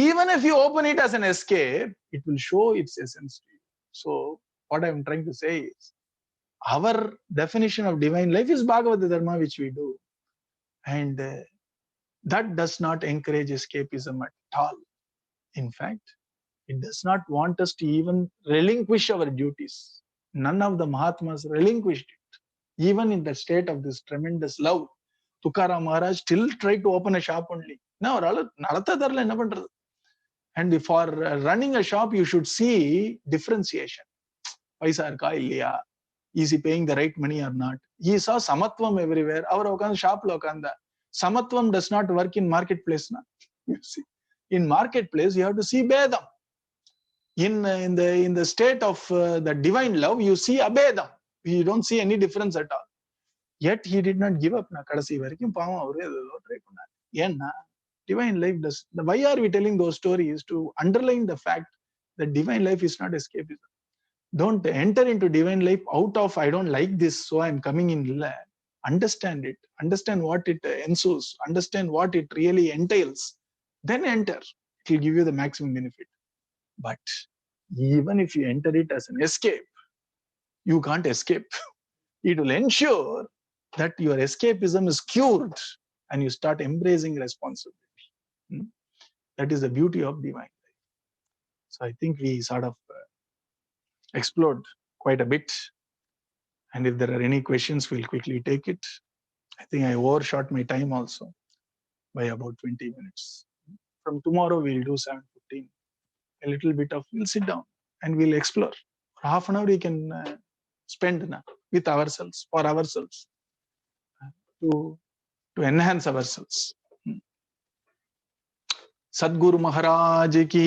even if you open it as an escape, it will show its essence to you. So, what I am trying to say is, our definition of divine life is Bhagavata Dharma, which we do. And that does not encourage escapism at all. In fact, it does not want us to even relinquish our duties. None of the Mahatmas relinquished it. Even in the state of this tremendous love, Tukaram Maharaj still tried to open a shop only. Now, and for running a shop, you should see differentiation. Paisa irka illaya? Is he paying the right money or not? He saw samatvam everywhere. Our shop lokanda. Samatvam does not work in marketplace. Na? You see, in marketplace, you have to see Bedam. In the state of the divine love, you see abedam. You don't see any difference at all. Yet he did not give up. Divine life does. Why are we telling those stories? To underline the fact that divine life is not escapism. Don't enter into divine life out of I don't like this, so I'm coming in. Understand it. Understand what it ensues. Understand what it really entails. Then enter. It will give you the maximum benefit. But even if you enter it as an escape, you can't escape. It will ensure that your escapism is cured and you start embracing responsibility. That is the beauty of divine life. So I think we sort of explored quite a bit. And if there are any questions, we'll quickly take it. I think I overshot my time also by about 20 minutes. From tomorrow, we'll do 7:15. A little bit of, we'll sit down and we'll explore. Half an hour we can spend with ourselves, for ourselves, to enhance ourselves. Sadguru Maharaj ki